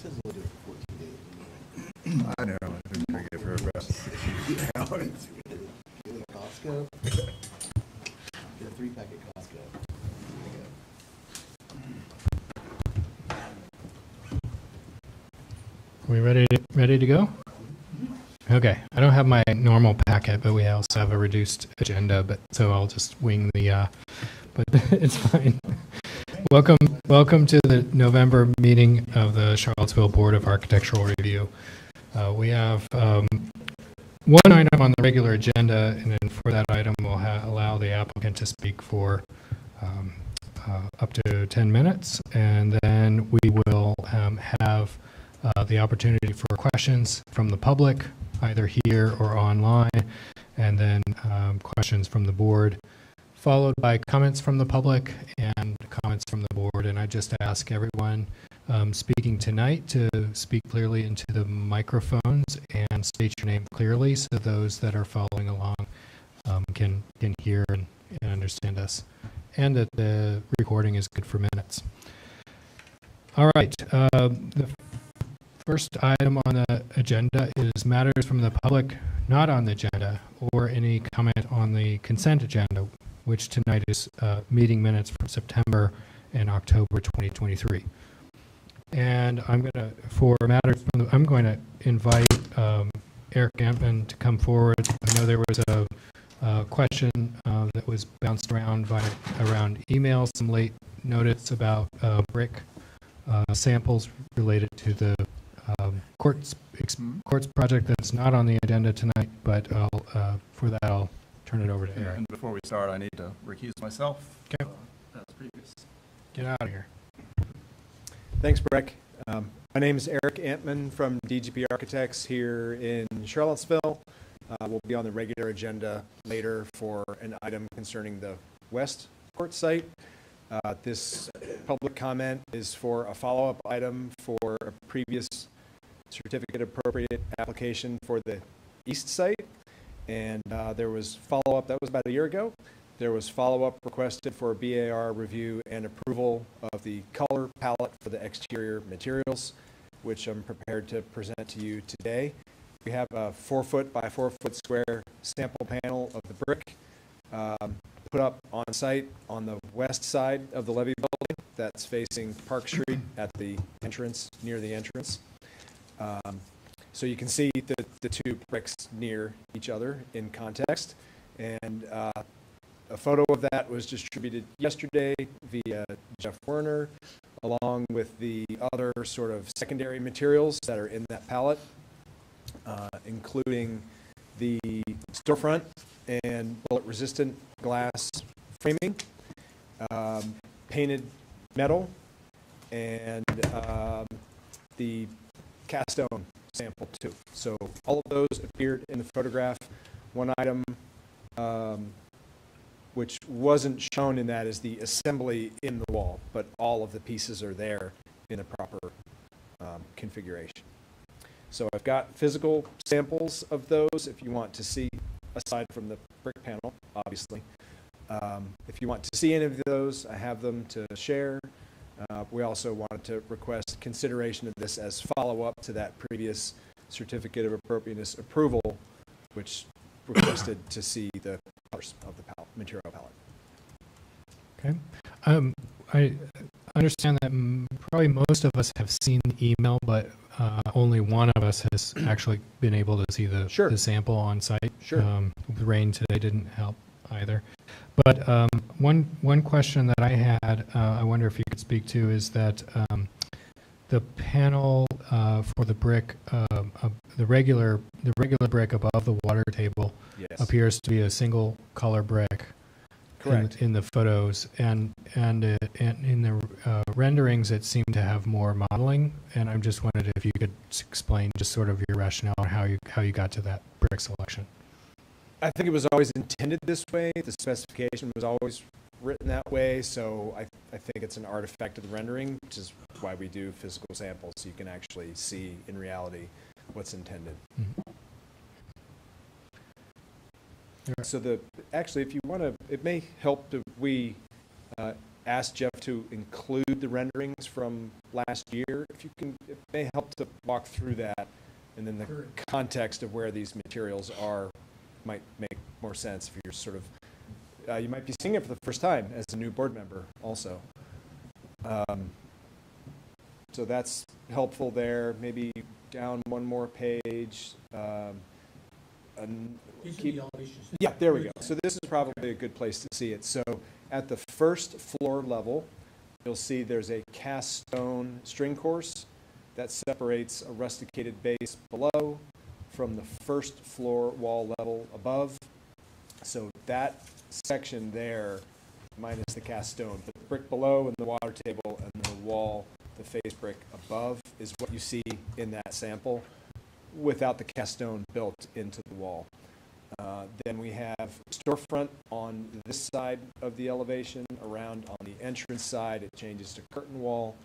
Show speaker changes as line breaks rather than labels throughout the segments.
says we'll do it for 14 days.
I know. I've been trying to get for about 6 hours.
Get a Costco. Get a 3-pack at Costco.
We ready to go? Okay. I don't have my normal packet, but we also have a reduced agenda, so I'll just wing the but it's fine. Welcome to the November meeting of the Charlottesville Board of Architectural Review. We have one item on the regular agenda, and then for that item, we'll allow the applicant to speak for up to 10 minutes, and then we will have the opportunity for questions from the public, either here or online, and then questions from the board, followed by comments from the public and comments from the board. And I just ask everyone speaking tonight to speak clearly into the microphones and state your name clearly so those that are following along can hear and understand us, and that the recording is good for minutes. All right. The first item on the agenda is matters from the public not on the agenda, or any comment on the consent agenda, which tonight is meeting minutes from September and October 2023. And I'm going to invite Eric Antman to come forward. I know there was a question that was bounced around around email, some late notice about brick samples related to the courts project that's not on the agenda tonight, but for that I'll turn it over to Eric.
And before we start, I need to recuse myself.
Okay.
As previous.
Get out of here.
Thanks, Breck. My name is Eric Antman from DGP Architects here in Charlottesville. We'll be on the regular agenda later for an item concerning the West Court site. This public comment is for a follow-up item for a previous certificate appropriate application for the East site. And there was follow-up, that was about a year ago. There was follow-up requested for a BAR review and approval of the color palette for the exterior materials, which I'm prepared to present to you today. We have a 4-foot by 4-foot square sample panel of the brick put up on site on the west side of the levee building that's facing Park Street at the entrance, near the entrance. So you can see the two bricks near each other in context. And a photo of that was distributed yesterday via Jeff Werner, along with the other sort of secondary materials that are in that palette, including the storefront and bullet-resistant glass framing, painted metal, and the cast stone sample too. So all of those appeared in the photograph. One item which wasn't shown in that is the assembly in the wall, but all of the pieces are there in the proper configuration. So I've got physical samples of those if you want to see, aside from the brick panel, obviously. If you want to see any of those, I have them to share. We also wanted to request consideration of this as follow-up to that previous certificate of appropriateness approval, which requested to see the colors of the material palette.
Okay. I understand that probably most of us have seen the email, but only one of us has actually been able to see the sample on site.
Sure.
The rain today didn't help either. But one question that I had, I wonder if you could speak to, is that the panel for the brick, the regular brick above the water table,
yes,
appears to be a single color brick.
Correct.
In the photos, and in the renderings, it seemed to have more modeling. And I'm just wondering if you could explain just sort of your rationale and how you got to that brick selection.
I think it was always intended this way. The specification was always written that way, so I think it's an artifact of the rendering, which is why we do physical samples, so you can actually see in reality what's intended.
Mm-hmm.
So actually, if you want to, it may help to asked Jeff to include the renderings from last year. If you can, it may help to walk through that, and then the context of where these materials are might make more sense if you're sort of, you might be seeing it for the first time as a new board member also. So that's helpful there. Maybe down one more page. Yeah, there we go. So this is probably a good place to see it. So at the first floor level, you'll see there's a cast stone string course that separates a rusticated base below from the first floor wall level above. So that section there, minus the cast stone, but the brick below and the water table and the wall, the face brick above is what you see in that sample without the cast stone built into the wall. Then we have storefront on this side of the elevation. Around on the entrance side, it changes to curtain wall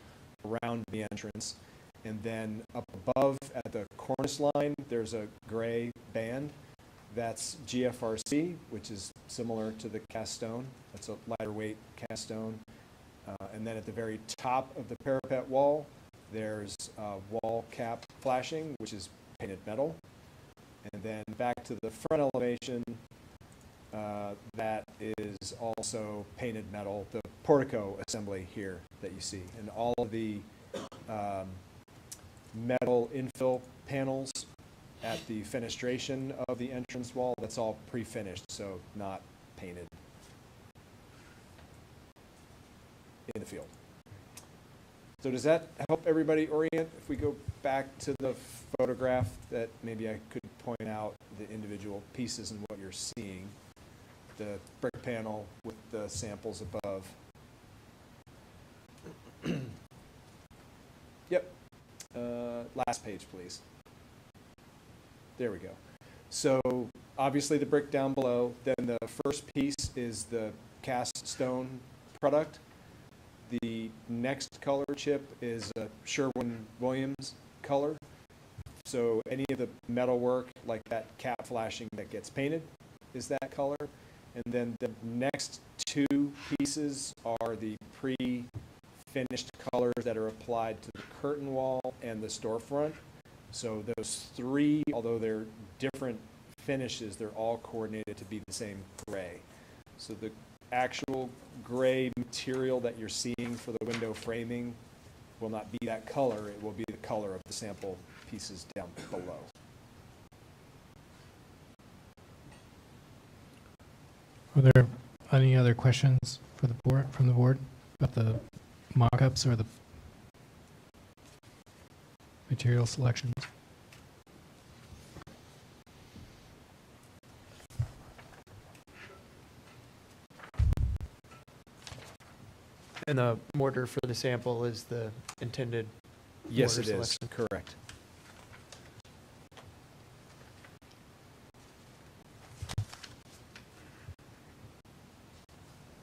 around the entrance. And then up above at the cornice line, there's a gray band. That's GFRC, which is similar to the cast stone. That's a lighter weight cast stone. And then at the very top of the parapet wall, there's wall cap flashing, which is painted metal. And then back to the front elevation, that is also painted metal, the portico assembly here that you see. And all of the metal infill panels at the fenestration of the entrance wall, that's all pre-finished, so not painted in the field. So does that help everybody orient? If we go back to the photograph, that maybe I could point out the individual pieces and what you're seeing. The brick panel with the samples above. Yep. Last page, please. There we go. So obviously the brick down below, then the first piece is the cast stone product. The next color chip is a Sherwin-Williams color. So any of the metal work, like that cap flashing that gets painted, is that color. And then the next two pieces are the pre-finished colors that are applied to the curtain wall and the storefront. So those three, although they're different finishes, they're all coordinated to be the same gray. So the actual gray material that you're seeing for the window framing will not be that color. It will be the color of the sample pieces down below.
Are there any other questions for the board, from the board about the mock-ups or the material selections?
And the mortar for the sample is the intended
Yes,
mortar
it is.
selection.
Correct.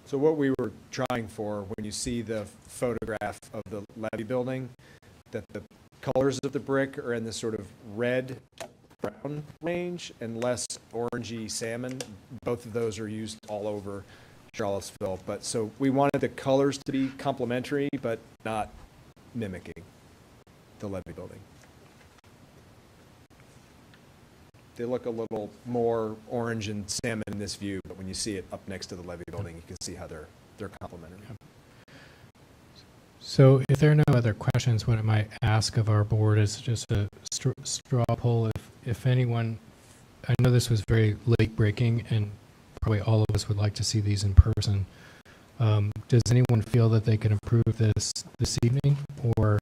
So what we were trying for, when you see the photograph of the levee building, that the colors of the brick are in this sort of red-brown range and less orangey salmon. Both of those are used all over Charlottesville. But so we wanted the colors to be complementary, but not mimicking the levee building. They look a little more orange and salmon in this view, but when you see it up next to the levee building, you can see how they're complementary.
So if there are no other questions, what I might ask of our board is just a straw poll. If anyone, I know this was very late breaking and probably all of us would like to see these in person. Does anyone feel that they can approve this evening, or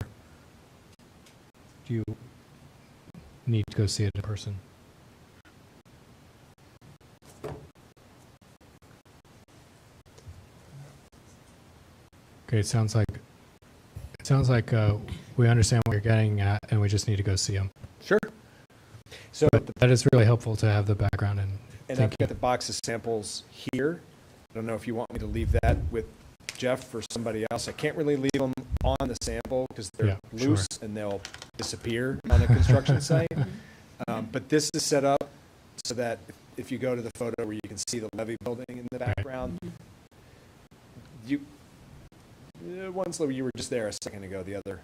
do you need to go see it in person? Okay, it sounds like we understand what you're getting at, and we just need to go see them.
Sure. So
But that is really helpful to have the background, and
And
thank
I've
you.
got the box of samples here. I don't know if you want me to leave that with Jeff or somebody else. I can't really leave them on the sample because they're
Yeah, sure.
loose and they'll disappear on a construction site. But this is set up so that if you go to the photo where you can see the levee building in the background, One slope, you were just there a second ago, the other.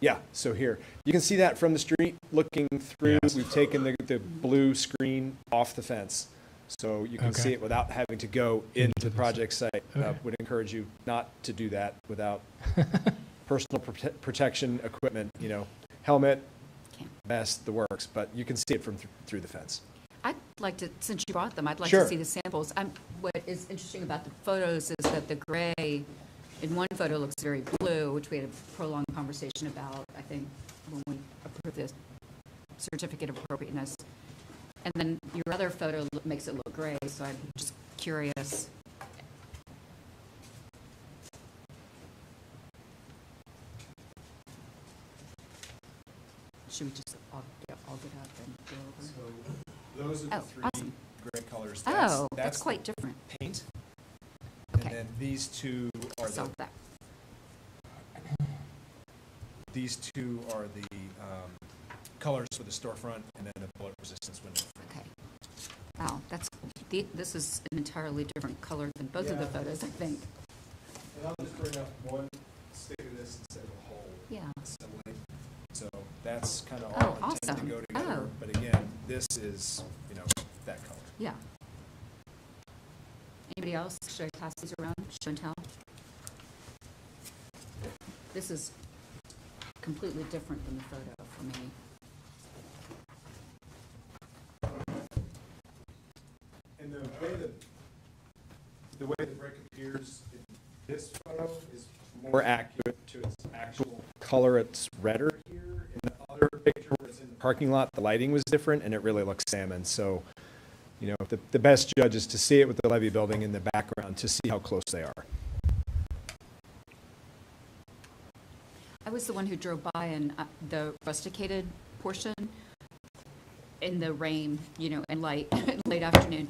Yeah, so here. You can see that from the street looking through.
Yes.
We've taken the blue screen off the fence. So you can
Okay.
see it without having to go into the
the
project site.
Okay.
Would encourage you not to do that without personal protection equipment, you know, helmet,
Can't.
vest, the works, but you can see it from through the fence.
I'd like to, since you brought them, I'd like
Sure.
to see the samples. What is interesting about the photos is that the gray in one photo looks very blue, which we had a prolonged conversation about, I think, when we approved the certificate of appropriateness. And then your other photo makes it look gray, so I'm just curious. Should we just all get up and go over?
Those are
Oh, awesome.
gray colors.
Oh, that's quite different.
paint.
Okay.
And then these two are
So
the,
that,
colors for the storefront and then the bullet resistance window.
okay. Wow, this is an entirely different color than both of the
Yeah.
photos, I think.
And I'll just bring up one stick of this instead of a whole
Yeah.
assembly. So that's kind of
Oh,
all intended to
awesome.
go together.
Oh.
But again, this is, you know, that color.
Yeah. Anybody else? Should I pass these around? Show and tell? This is completely different than the photo for me.
And the way the brick appears in this photo is more accurate to its actual color. It's redder here. In the other picture where it's in the parking lot, the lighting was different and it really looks salmon. So, you know, the best judge is to see it with the levee building in the background to see how close they are.
I was the one who drove by and the rusticated portion in the rain, you know, and late afternoon.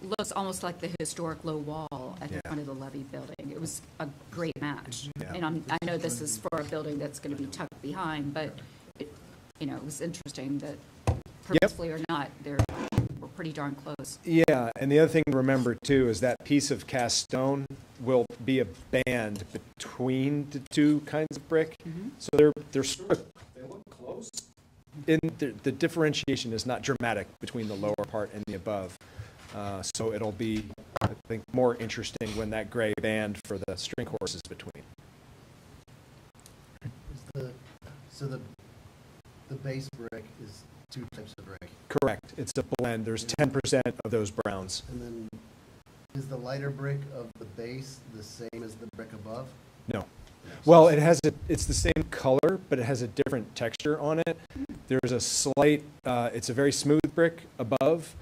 Looks almost like the historic low wall at the
Yeah.
front of the levee building. It was a great match.
Yeah.
And I know this is for a building that's going to be tucked behind, but it, you know, it was interesting that purposefully or not, we're pretty darn close.
Yeah, and the other thing to remember too is that piece of cast stone will be a band between the two kinds of brick. So they're sort of, they look close. The differentiation is not dramatic between the lower part and the above. So it'll be, I think, more interesting when that gray band for the string course is between.
So the base brick is two types of brick,
Correct. It's a blend. There's 10% of those browns.
and then is the lighter brick of the base the same as the brick above?
No. Well, it's the same color, but it has a different texture on it. There's a slight, it's a very smooth brick above,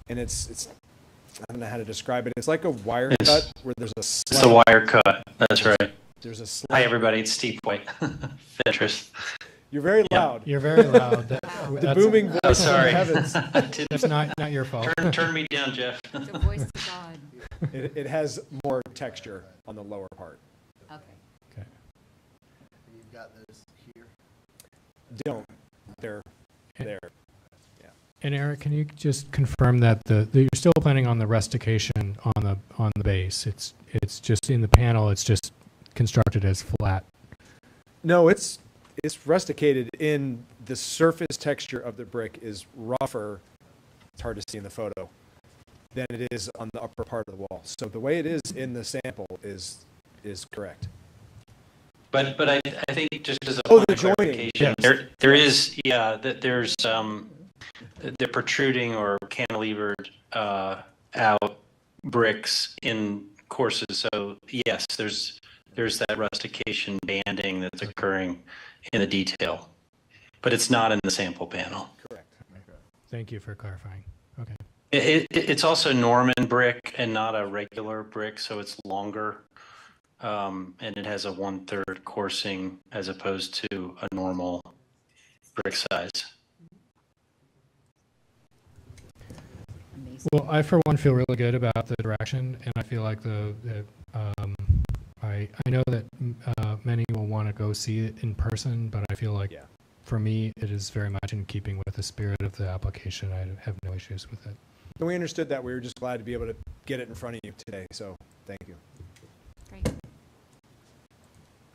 and it's, I don't know how to describe it. It's like a wire cut where there's a
It's a
slight,
wire cut. That's right.
there's a
Hi,
slight,
everybody. It's Steve White, Fentress.
you're very
Yeah.
loud.
You're very loud.
The
That's-
booming voice
Oh,
of the
sorry.
heavens.
That's not your fault.
Turn me down, Jeff.
The voice of God.
It has more texture on the lower part.
Okay.
Okay.
And you've got those here.
Don't. They're there.
And Eric, can you just confirm that you're still planning on the rustication on the base? It's just in the panel. It's just constructed as flat.
No, it's rusticated in the surface texture of the brick is rougher. It's hard to see in the photo than it is on the upper part of the wall. So the way it is in the sample is correct.
But I think just as a
Oh,
point
the
of
joining,
clarification, there is, yeah, that there's, they're protruding or cantilevered out bricks in courses. So yes, there's that rustication banding that's occurring in the detail, but it's not in the sample panel.
Correct.
Thank you for clarifying. Okay.
It's also Norman brick and not a regular brick, so it's longer. And it has a 1/3 coursing as opposed to a normal brick size.
Amazing.
Well, I for one feel really good about the direction, and I feel like I know that many will want to go see it in person, but I feel like
Yeah.
for me it is very much in keeping with the spirit of the application. I have no issues with it.
And we understood that. We were just glad to be able to get it in front of you today. So thank you.
Great.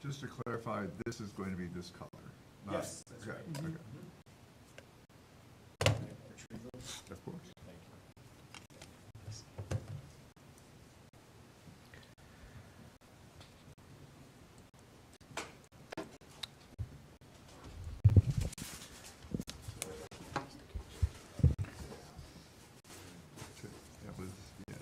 Just to clarify, this is going to be this color? not-
Yes, that's
okay,
right.
okay. Of course. That was, yeah.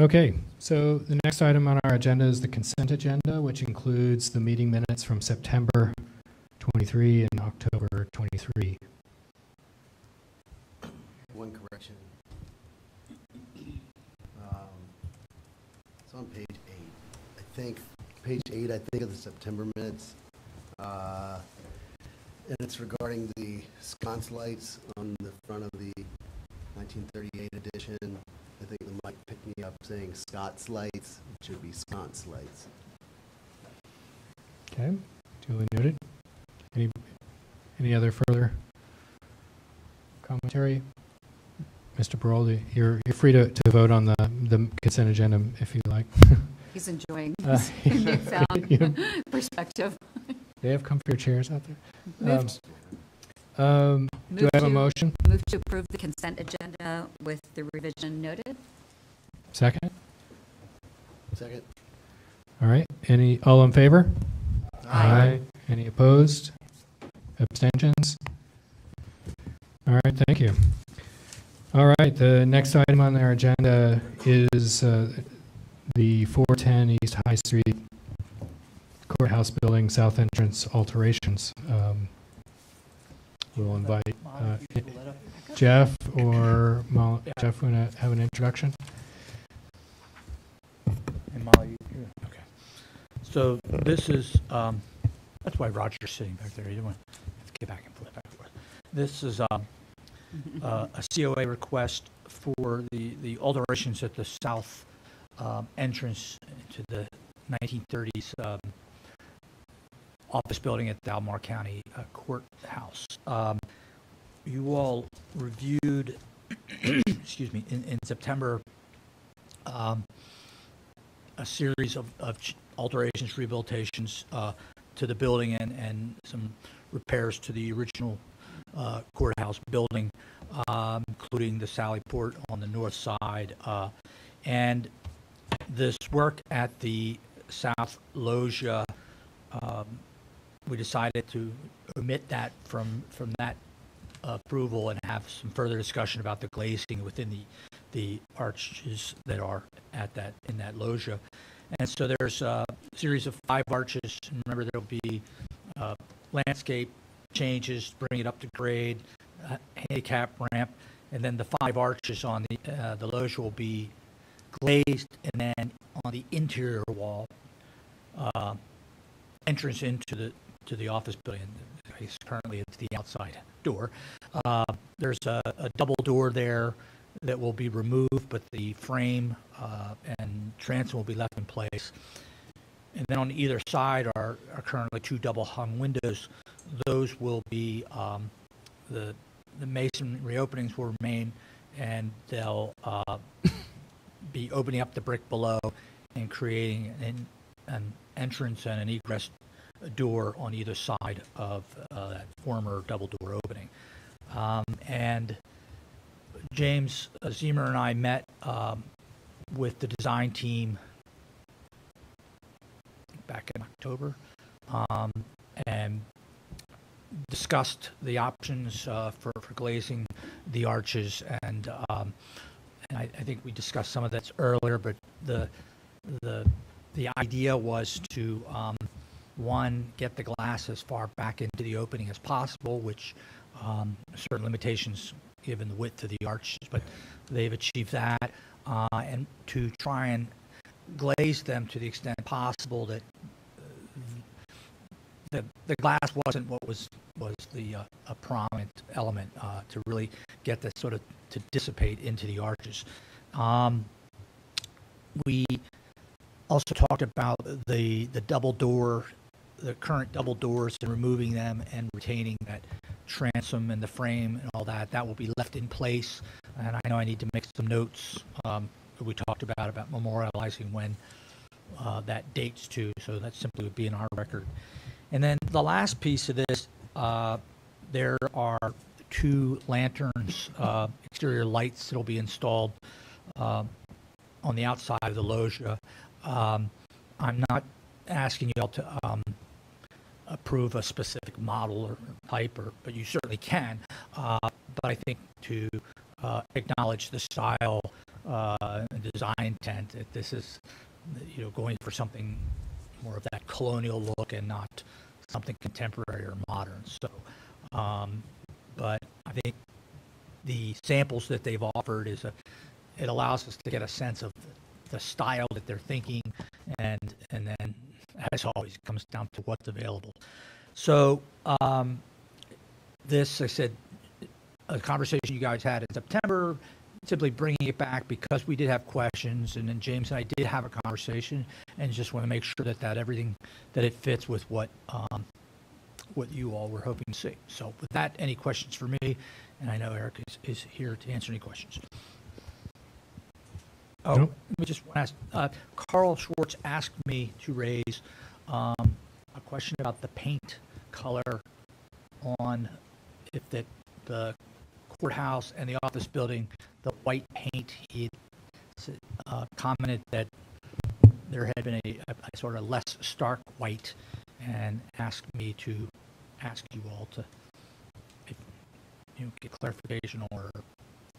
Okay, so the next item on our agenda is the consent agenda, which includes the meeting minutes from September 23 and October 23.
One correction. It's on page 8. I think, page 8, I think of the September minutes. And it's regarding the sconce lights on the front of the 1938 edition. I think the mic picked me up saying Scott's lights. It should be sconce lights.
Okay, duly noted. Any other further commentary? Mr. Baroldi, you're free to vote on the consent agenda if you like.
He's enjoying
Uh,
his newfound
Yeah.
perspective.
They have comfier chairs out there.
Move
Do I have a motion?
Move to approve the consent agenda with the revision noted.
Second?
Second?
All right, all in favor? Any opposed? Abstentions? All right, thank you. All right, the next item on our agenda is the 410 East High Street Courthouse Building South Entrance alterations. We'll invite Jeff or Jeff, want to have an introduction?
And Molly, okay. So this is, that's why Roger's sitting back there. You don't want to get back and forth, back and forth. This is a COA request for the alterations at the south entrance to the 1930s office building at the Albemarle County Courthouse. You all reviewed, excuse me, in September, a series of alterations, rehabilitations to the building and some repairs to the original courthouse building, including the Sally Port on the north side. And this work at the South Loggia, we decided to omit that from that approval and have some further discussion about the glazing within the arches that are in that loggia. And so there's a series of 5 arches. Remember, there'll be landscape changes, bring it up to grade, handicap ramp, and then the 5 arches on the loggia will be glazed, and then on the interior wall, entrance into the office building. I guess currently it's the outside door. There's a double door there that will be removed, but the frame and transom will be left in place. And then on either side are currently 2 double hung windows. Those will be, the masonry openings will remain, and they'll be opening up the brick below and creating an entrance and an egress door on either side of that former double door opening. And James Ziemer and I met with the design team back in October and discussed the options for glazing the arches, and I think we discussed some of that earlier, but the idea was to one, get the glass as far back into the opening as possible, which certain limitations given the width of the arches, but they've achieved that, and to try and glaze them to the extent possible that the glass wasn't what was the a prominent element to really get that sort of to dissipate into the arches. We also talked about the double door, the current double doors, and removing them and retaining that transom and the frame and all that. That will be left in place. And I know I need to make some notes that we talked about memorializing when that dates to, so that simply would be in our record. And then the last piece of this, there are 2 lanterns, exterior lights that'll be installed on the outside of the loggia. I'm not asking you all to approve a specific model or type, but you certainly can. But I think to acknowledge the style and design intent, that this is, going for something more of that colonial look and not something contemporary or modern. So, but I think the samples that they've offered it allows us to get a sense of the style that they're thinking, and then, as always, it comes down to what's available. So this, I said, a conversation you guys had in September, simply bringing it back because we did have questions, and then James and I did have a conversation, and just want to make sure that everything, that it fits with what you all were hoping to see. So with that, any questions for me? And I know Eric is here to answer any questions. Oh,
Nope.
let me just ask, Carl Schwartz asked me to raise a question about the paint color on, if the courthouse and the office building, the white paint. He commented that there had been a sort of less stark white, and asked me to ask you all to, if, get clarification, or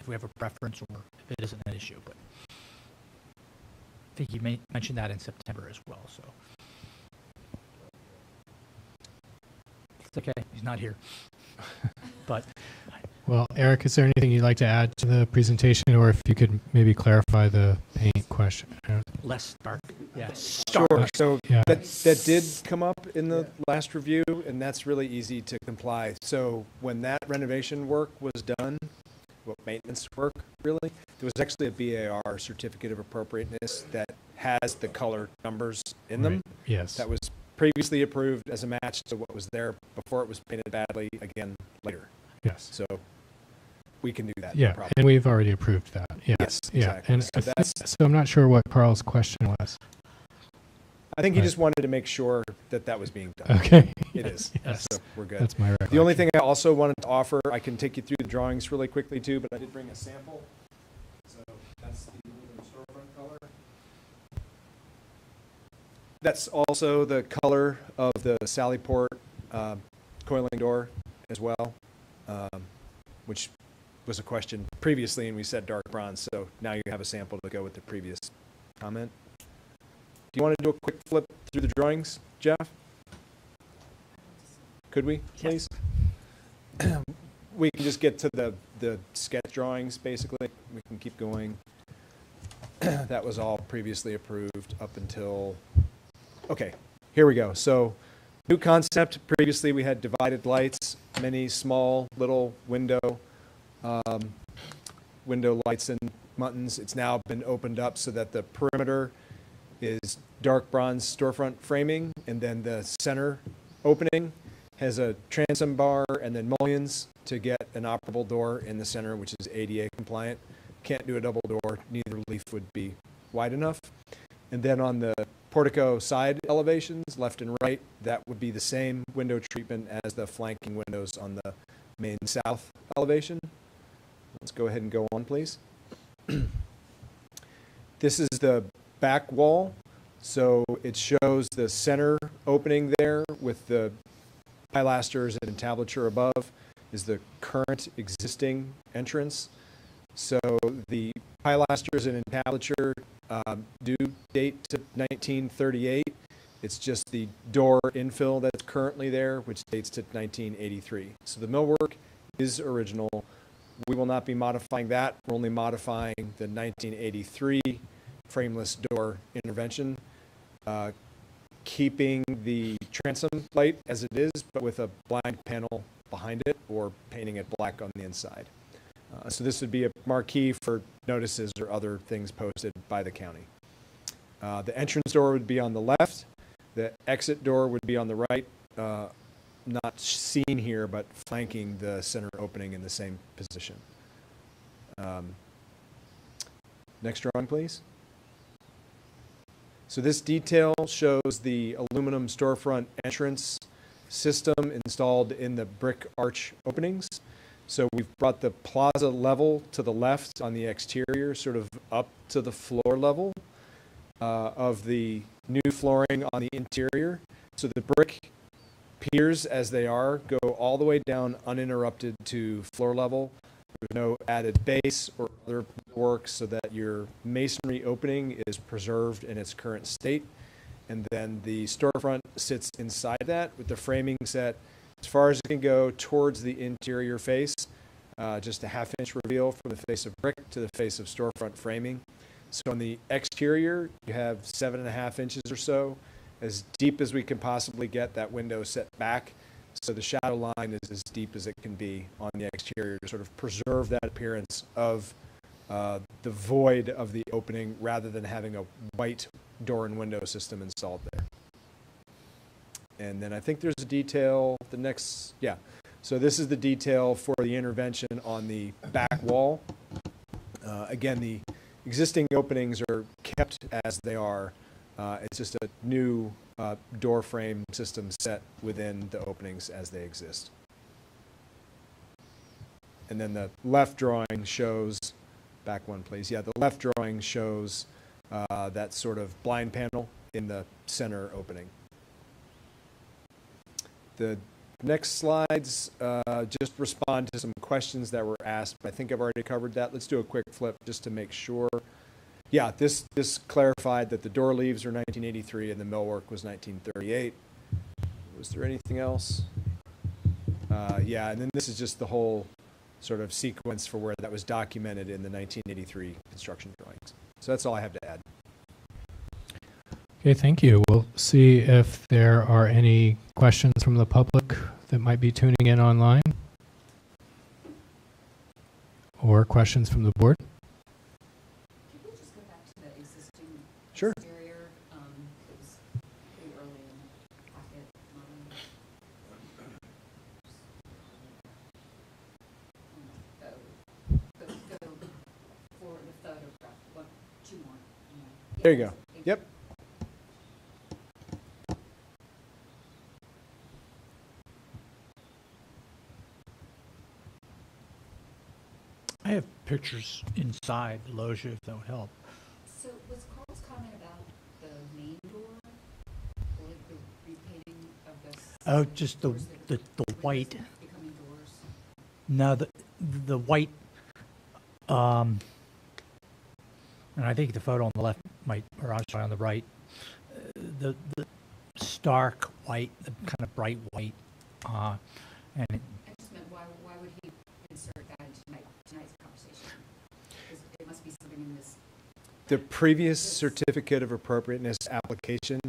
if we have a preference, or if it isn't an issue. But I think you mentioned that in September as well, so. It's okay, he's not here. But,
Well, Eric, is there anything you'd like to add to the presentation, or if you could maybe clarify the paint question?
less dark, yes.
Sure, so
Yeah.
that did come up in the last review, and that's really easy to comply. So when that renovation work was done, maintenance work, really, there was actually a BAR, Certificate of Appropriateness, that has the color numbers in them.
Right. Yes.
That was previously approved as a match to what was there before it was painted badly again later.
Yes.
So we can do that. no
Yeah,
problem.
and we've already approved that. Yeah.
Yes,
Yeah,
exactly.
and
So
I think-
that's-
so I'm not sure what Carl's question was.
I think he
Right.
just wanted to make sure that that was being done.
Okay.
It is.
Yes.
So we're good.
That's my recollection.
The only thing I also wanted to offer, I can take you through the drawings really quickly too, but I did bring a sample. So that's the aluminum storefront color. That's also the color of the Sallyport coiling door as well, which was a question previously, and we said dark bronze. So now you have a sample to go with the previous comment. Do you want to do a quick flip through the drawings, Jeff? Could we, please? We can just get to the sketch drawings, basically. We can keep going. That was all previously approved up until, okay, here we go. So, new concept. Previously, we had divided lights, many small little window lights and muttons. It's now been opened up so that the perimeter is dark bronze storefront framing, and then the center opening has a transom bar and then mullions to get an operable door in the center, which is ADA compliant. Can't do a double door, neither leaf would be wide enough. And then on the portico side elevations, left and right, that would be the same window treatment as the flanking windows on the main south elevation. Let's go ahead and go on, please. This is the back wall. So it shows the center opening there with the pilasters and entablature above is the current existing entrance. So the pilasters and entablature do date to 1938. It's just the door infill that's currently there, which dates to 1983. So the millwork is original. We will not be modifying that. We're only modifying the 1983 frameless door intervention, keeping the transom light as it is, but with a blind panel behind it, or painting it black on the inside. So this would be a marquee for notices or other things posted by the county. The entrance door would be on the left. The exit door would be on the right, not seen here, but flanking the center opening in the same position. Next drawing, please. So this detail shows the aluminum storefront entrance system installed in the brick arch openings. So we've brought the plaza level to the left on the exterior, sort of up to the floor level of the new flooring on the interior. So the brick piers, as they are, go all the way down uninterrupted to floor level. There's no added base or other work, so that your masonry opening is preserved in its current state. And then the storefront sits inside that with the framing set as far as it can go towards the interior face, just a half-inch reveal from the face of brick to the face of storefront framing. So on the exterior, you have 7.5 inches or so, as deep as we can possibly get that window set back. So the shadow line is as deep as it can be on the exterior to sort of preserve that appearance of the void of the opening rather than having a white door and window system installed there. And then I think there's a detail, the next, yeah. So this is the detail for the intervention on the back wall. Again, the existing openings are kept as they are. It's just a new door frame system set within the openings as they exist. And then the left drawing shows, back one please, yeah, the left drawing shows that sort of blind panel in the center opening. The next slides just respond to some questions that were asked. I think I've already covered that. Let's do a quick flip just to make sure. Yeah, this clarified that the door leaves are 1983 and the millwork was 1938. Was there anything else? Yeah, and then this is just the whole sort of sequence for where that was documented in the 1983 construction drawings. So that's all I have to add.
Okay, thank you. We'll see if there are any questions from the public that might be tuning in online, or questions from the board.
Can we just go back to the existing
Sure.
exterior? It was pretty early in the packet. Go for the photograph. What, two more? Yeah.
There you go. Yep.
I have pictures inside the loggia, if that would help.
So was Carl's comment about the main door, or the repainting of this?
Oh, just the white.
Becoming doors?
No, the white, and I think the photo on the left might, or I'm sorry, on the right, the stark white, the kind of bright white, and
I just meant, why would he insert that into tonight's conversation? Because it must be something in this.
The previous certificate of appropriateness application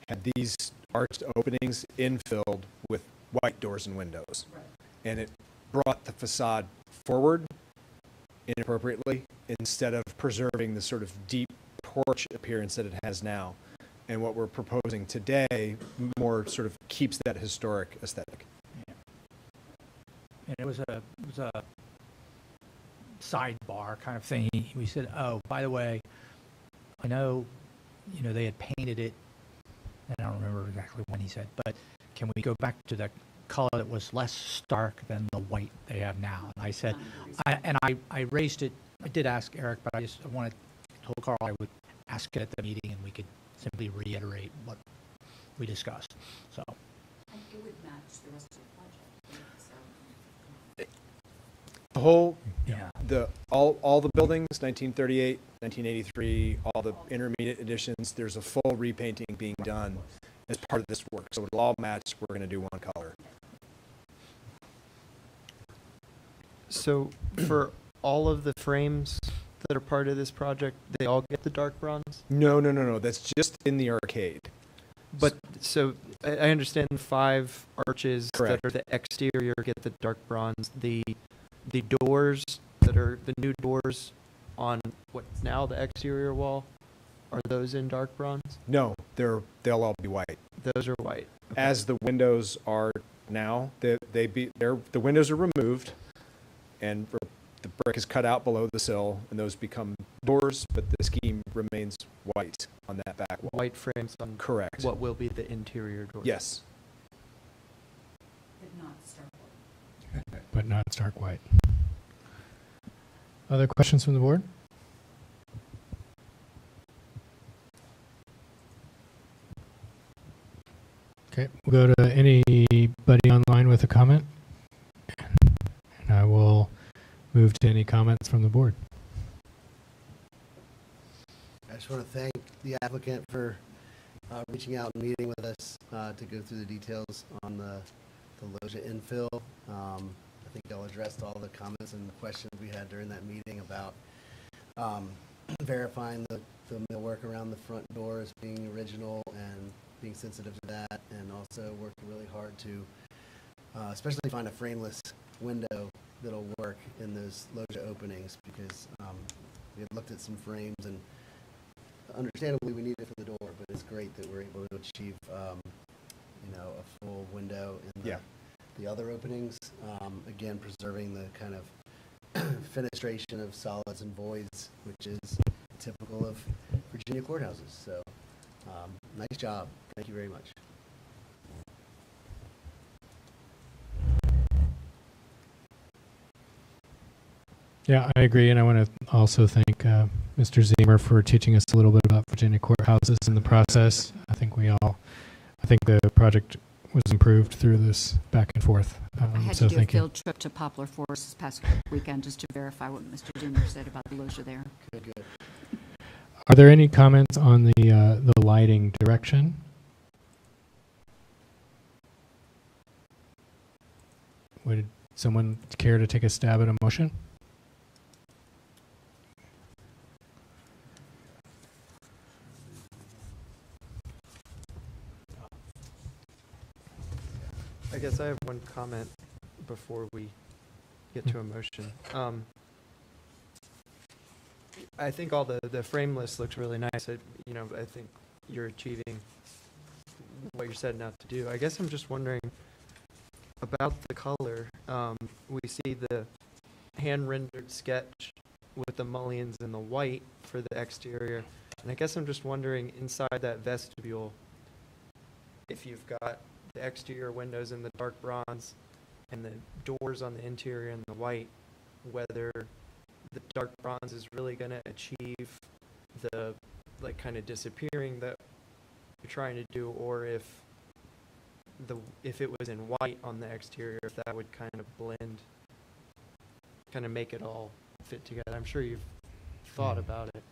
had these arched openings infilled with white doors and windows.
Right.
And it brought the facade forward inappropriately instead of preserving the sort of deep porch appearance that it has now. And what we're proposing today more sort of keeps that historic aesthetic.
it was a sidebar kind of thing. We said, oh, by the way, I know, they had painted it, and I don't remember exactly when he said, but can we go back to the color that was less stark than the white they have now? And I said, I raised it. I did ask Eric, but I told Carl I would ask it at the meeting, and we could simply reiterate what we discussed. So.
And it would match the rest of the project. So.
The whole,
Yeah.
all the buildings, 1938, 1983, all the intermediate additions, there's a full repainting being done as part of this work. So it'll all match. We're going to do one color.
So for all of the frames that are part of this project, they all get the dark bronze?
No. That's just in the arcade.
But so I understand 5 arches
Correct.
that are the exterior get the dark bronze. The doors that are the new doors on what's now the exterior wall, are those in dark bronze?
No, they'll all be white.
Those are white. Okay.
As the windows are now, the windows are removed, and the brick is cut out below the sill, and those become doors, but the scheme remains white on that back wall.
White frames on
Correct.
what will be the interior door.
Yes.
But not Starboard.
but not stark white. Other questions from the board? Okay, we'll go to anybody online with a comment. And I will move to any comments from the board.
I just want to thank the applicant for reaching out and meeting with us to go through the details on the loggia infill. I think y'all addressed all the comments and questions we had during that meeting about verifying the millwork around the front door as being original and being sensitive to that, and also working really hard to especially find a frameless window that'll work in those loggia openings, because we had looked at some frames and understandably we need it for the door, but it's great that we're able to achieve a full window in the other openings, again preserving the kind of fenestration of solids and voids, which is typical of Virginia courthouses. So nice job, thank you very much.
Yeah, I agree, and I want to also thank Mr. Zemer for teaching us a little bit about Virginia courthouses in the process. I think the project was improved through this back and forth.
I had
so
to do a
thank you.
field trip to Poplar Forest this past weekend just to verify what Mr. Doomer said about the loggia there.
Good.
Are there any comments on the lighting direction? Would someone care to take a stab at a motion?
I guess I have one comment before we get to a motion. I think all the frame list looks really nice. I think you're achieving what you're setting out to do. I guess I'm just wondering about the color. We see the hand-rendered sketch with the mullions and the white for the exterior. And I guess I'm just wondering, inside that vestibule, if you've got the exterior windows in the dark bronze and the doors on the interior in the white, whether the dark bronze is really going to achieve the kind of disappearing that you're trying to do, or if it was in white on the exterior, if that would kind of blend, kind of make it all fit together. I'm sure you've thought about it.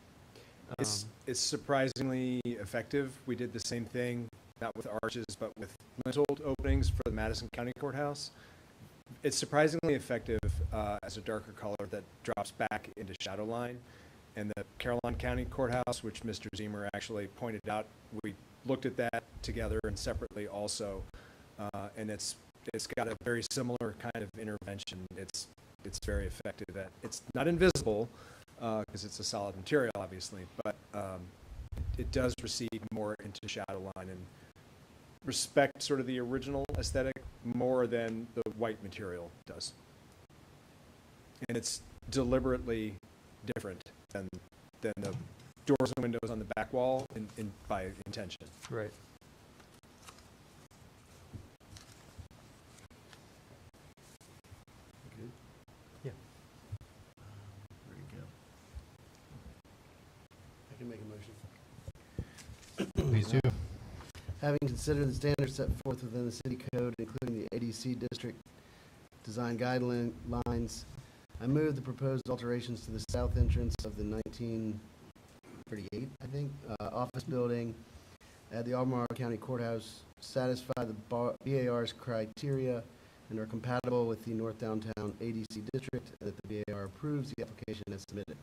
It's surprisingly effective. We did the same thing, not with arches, but with linteled openings for the Madison County Courthouse. It's surprisingly effective as a darker color that drops back into shadow line. And the Caroline County Courthouse, which Mr. Zemer actually pointed out, we looked at that together and separately also, and it's got a very similar kind of intervention. It's very effective. It's not invisible because it's a solid material, obviously, but it does recede more into shadow line and respect sort of the original aesthetic more than the white material does. And it's deliberately different than the doors and windows on the back wall by intention.
Right.
Good.
Yeah.
Ready to go. I can make a motion.
Please do.
Having considered the standards set forth within the city code, including the ADC district design guidelines, I move the proposed alterations to the south entrance of the 1938, I think, office building at the Albemarle County Courthouse satisfy the BAR's criteria and are compatible with the North Downtown ADC district, and that the BAR approves the application as submitted.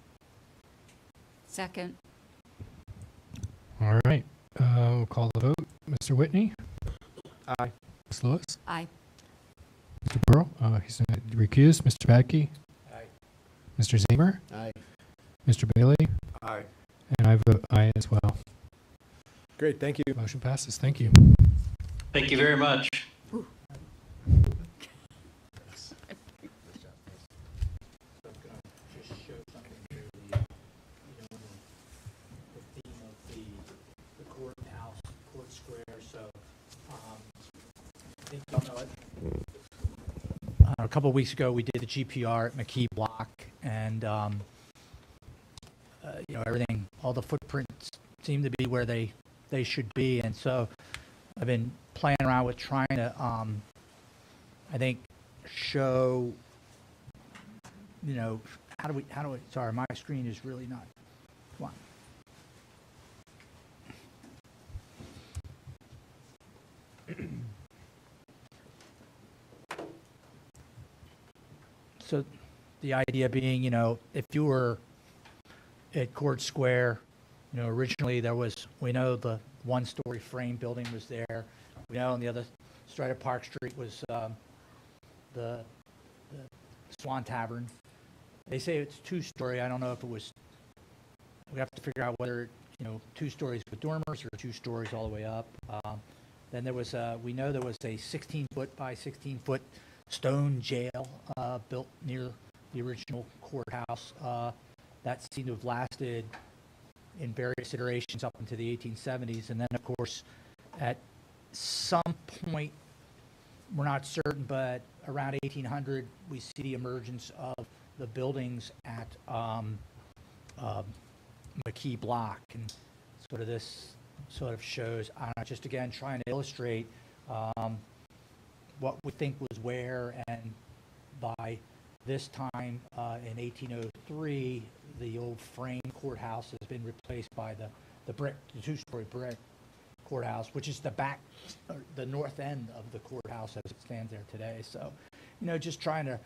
Second.
All right. We'll call the vote. Mr. Whitney?
Aye.
Ms. Lewis?
Aye.
Mr. Burrow? He's not recused. Mr. Badke?
Aye.
Mr. Zemer?
Aye.
Mr. Bailey?
Aye.
And I vote aye as well.
Great, thank you.
Motion passes. Thank you.
Thank you very much.
Square, so, I think y'all know it. A couple of weeks ago, we did the GPR at McKee Block, and, everything, all the footprints seem to be where they should be, and so I've been playing around with trying to, I think, show, sorry, my screen is really not, come on. So the idea being, if you were at Court Square, originally we know the one-story frame building was there. We know on the other side of Park Street was the Swan Tavern. They say it's two-story. I don't know if it was, we have to figure out whether, 2 stories with dormers or 2 stories all the way up. Then there was, we know there was a 16-foot by 16-foot stone jail built near the original courthouse. That seemed to have lasted in various iterations up into the 1870s. And then, of course, at some point, we're not certain, but around 1800, we see the emergence of the buildings at McKee Block. And this sort of shows, just again, trying to illustrate what we think was where, and by this time in 1803, the old frame courthouse has been replaced by the 2-story brick courthouse, which is the north end of the courthouse as it stands there today. So, just trying to,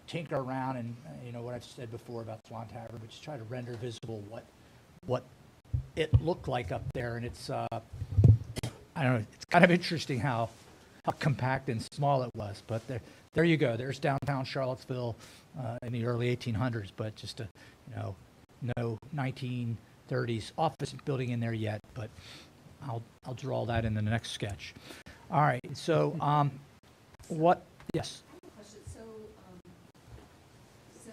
tinker around and, what I've said before about Swan Tavern, but just try to render visible what it looked like up there. And it's, I don't know, it's kind of interesting how compact and small it was, but there you go. There's downtown Charlottesville in the early 1800s, but just no 1930s office building in there yet. But I'll draw that in the next sketch. All right. So Yes.
Question. So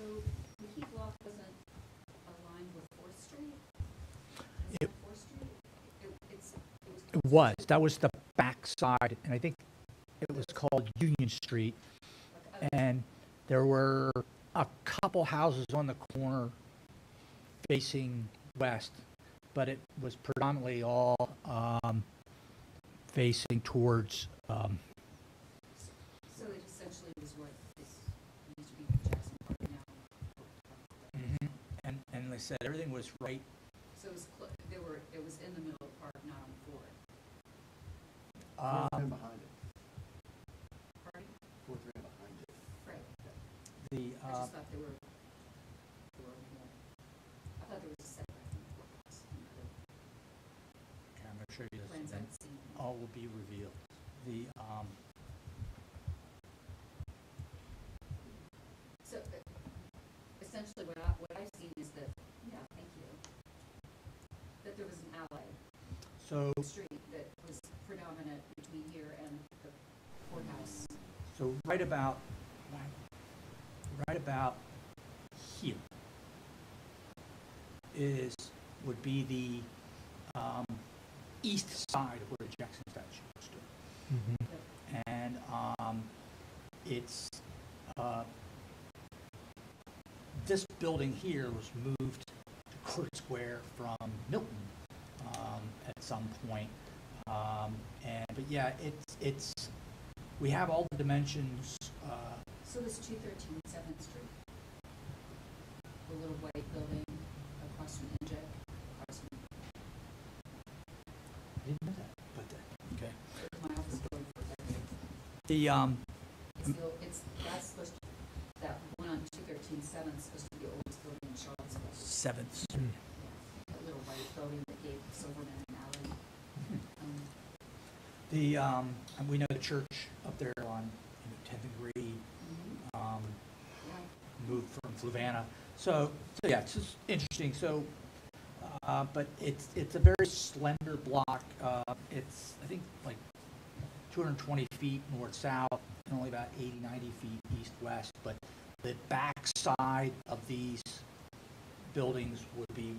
McKee Block wasn't aligned with 4th Street? Is that 4th Street?
It was. That was the back side, and I think it was called Union Street. And there were a couple houses on the corner facing west, but it was predominantly all facing towards.
So it essentially was what used to be Jackson Park now.
And like I said, everything was right.
So it was it was in the middle of the park, not on 4th.
Fourth ran behind it.
Pardon?
Fourth ran behind it.
Right.
The
I just thought there were more. I thought there was a setback from the courthouse.
I'm going to show you this.
Plans
and
I've seen.
all will be revealed. The
So essentially what I've seen is that, thank you, that there was an alley,
so
street that was predominant between here and the courthouse.
So right about here would be the east side of where the Jackson statue stood. And it's this building here was moved to Court Square from Milton at some point. But yeah, it's we have all the dimensions.
So it's 213 7th Street, the little white building across from Injec, across from
I didn't know that, but okay.
my office building for decades. That's supposed to, that one on 213 7th is supposed to be the oldest building in Charlottesville.
7th.
Yeah, that little white building that gave Silverman an alley.
And we know the church up there on 10th and Green moved from Fluvanna. So yeah, it's just interesting. So, but it's a very slender block. It's I think like 220 feet north-south and only about 80, 90 feet east-west. But the back side of these buildings would be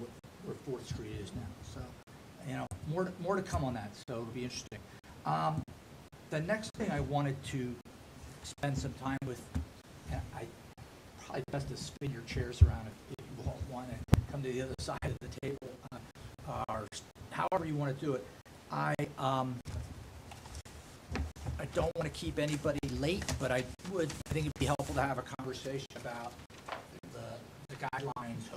where 4th Street is now. So, more to come on that, so it'll be interesting. The next thing I wanted to spend some time with, and I probably best to spin your chairs around if you all want to come to the other side of the table, or however you want to do it. I don't want to keep anybody late, but I think it'd be helpful to have a conversation about the guidelines.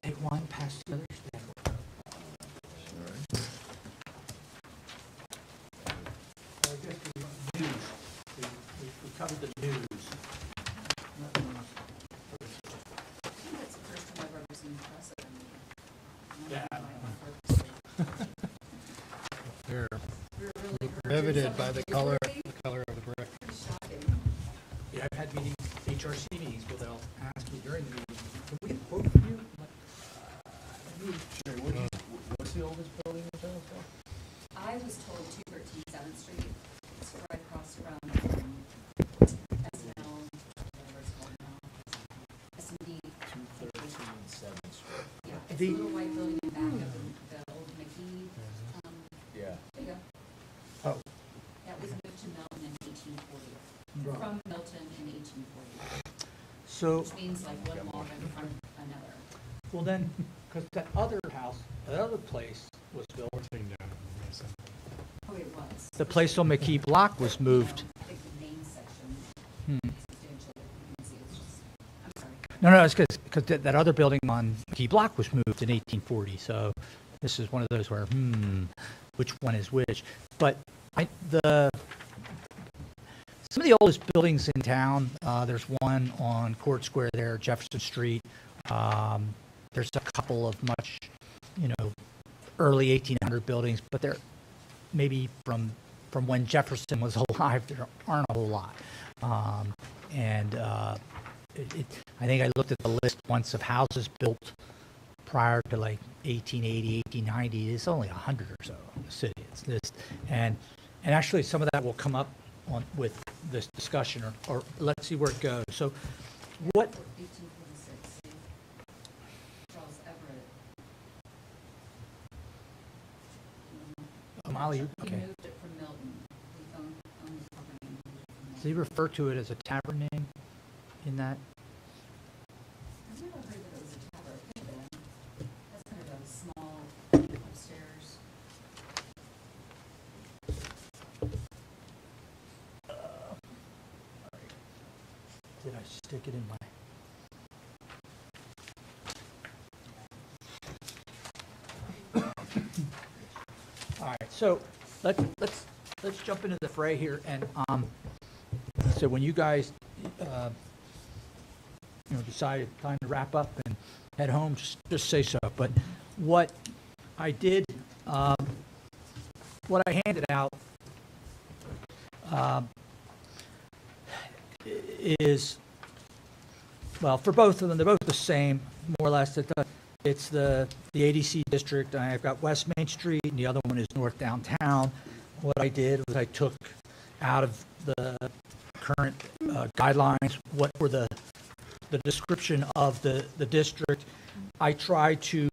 Take one, pass the other. Stand. I guess the news. We covered the news.
I think that's the first time I've ever seen precedent.
Yeah.
They're
We're really
riveted by the color of the brick.
Pretty shocking.
Yeah, I've had meetings, HRC meetings, where they'll ask me during the meeting, can we get a quote from you?
What's the oldest building in Charlottesville?
I was told 213 7th Street. It's right across from SNL, whatever it's called now. S&D.
213 7th Street.
Yeah, it's
The-
a little white building in back of the old McKee.
Yeah.
There you go.
Oh.
That was moved to Milton in 1840. From Milton in 1840,
So,
which means like one wall in front of another.
well then, because that other house, that other place was built,
Oh, it was.
the place on McKee Block was moved.
I think the main section
Hmm.
substantially, you can see it's just, I'm sorry.
No, it's because that other building on McKee Block was moved in 1840, so this is one of those where, which one is which? But some of the oldest buildings in town, there's one on Court Square there, Jefferson Street. There's a couple of much, early 1800 buildings, but they're maybe from when Jefferson was alive, there aren't a whole lot. I think I looked at the list once of houses built prior to like 1880, 1890. It's only 100 or so in the city. It's this, and actually some of that will come up with this discussion, or let's see where it goes. So, what?
1846, see? Charles Everett.
Molly,
He
okay.
moved it from Milton. He owned the property and moved it from
Does he
Milton.
refer to it as a tavern name in that?
I've never heard that it was a tavern. It could have been. That's kind of a small upstairs.
Did I stick it in my? All right, so let's jump into the fray here, and so when you guys decide it's time to wrap up and head home, just say so. But what I did, what I handed out is, well, for both of them, they're both the same, more or less. It's the ADC district. I've got West Main Street, and the other one is North Downtown. What I did was I took out of the current guidelines what were the description of the district. I tried to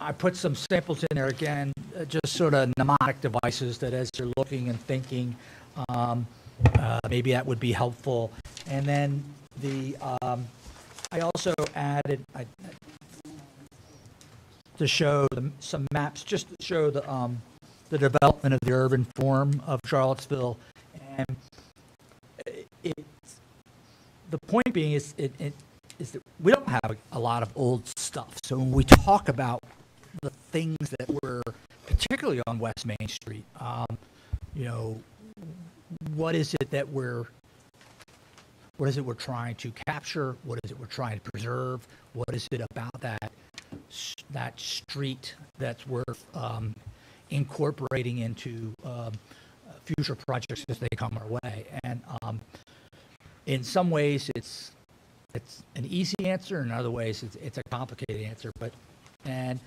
I put some samples in there again, just sort of mnemonic devices that as you're looking and thinking, maybe that would be helpful. And then I also added to show some maps, just to show the development of the urban form of Charlottesville. And the point being is that we don't have a lot of old stuff. So when we talk about the things that were particularly on West Main Street, what is it that we're trying to capture? What is it we're trying to preserve? What is it about that street that's worth incorporating into future projects as they come our way? And in some ways, it's an easy answer. In other ways, it's a complicated answer. And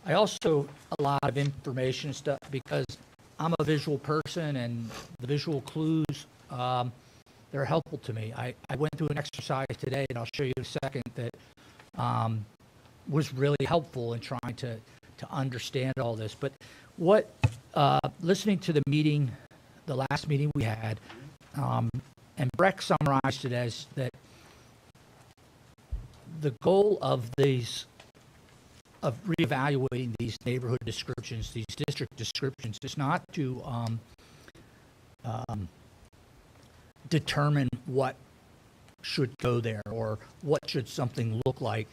I also a lot of information stuff because I'm a visual person, and the visual clues are helpful to me. I went through an exercise today, and I'll show you in a second, that was really helpful in trying to understand all this. But what, listening to the meeting, the last meeting we had, and Breck summarized it as that the goal of reevaluating these neighborhood descriptions, these district descriptions, is not to determine what should go there or what should something look like,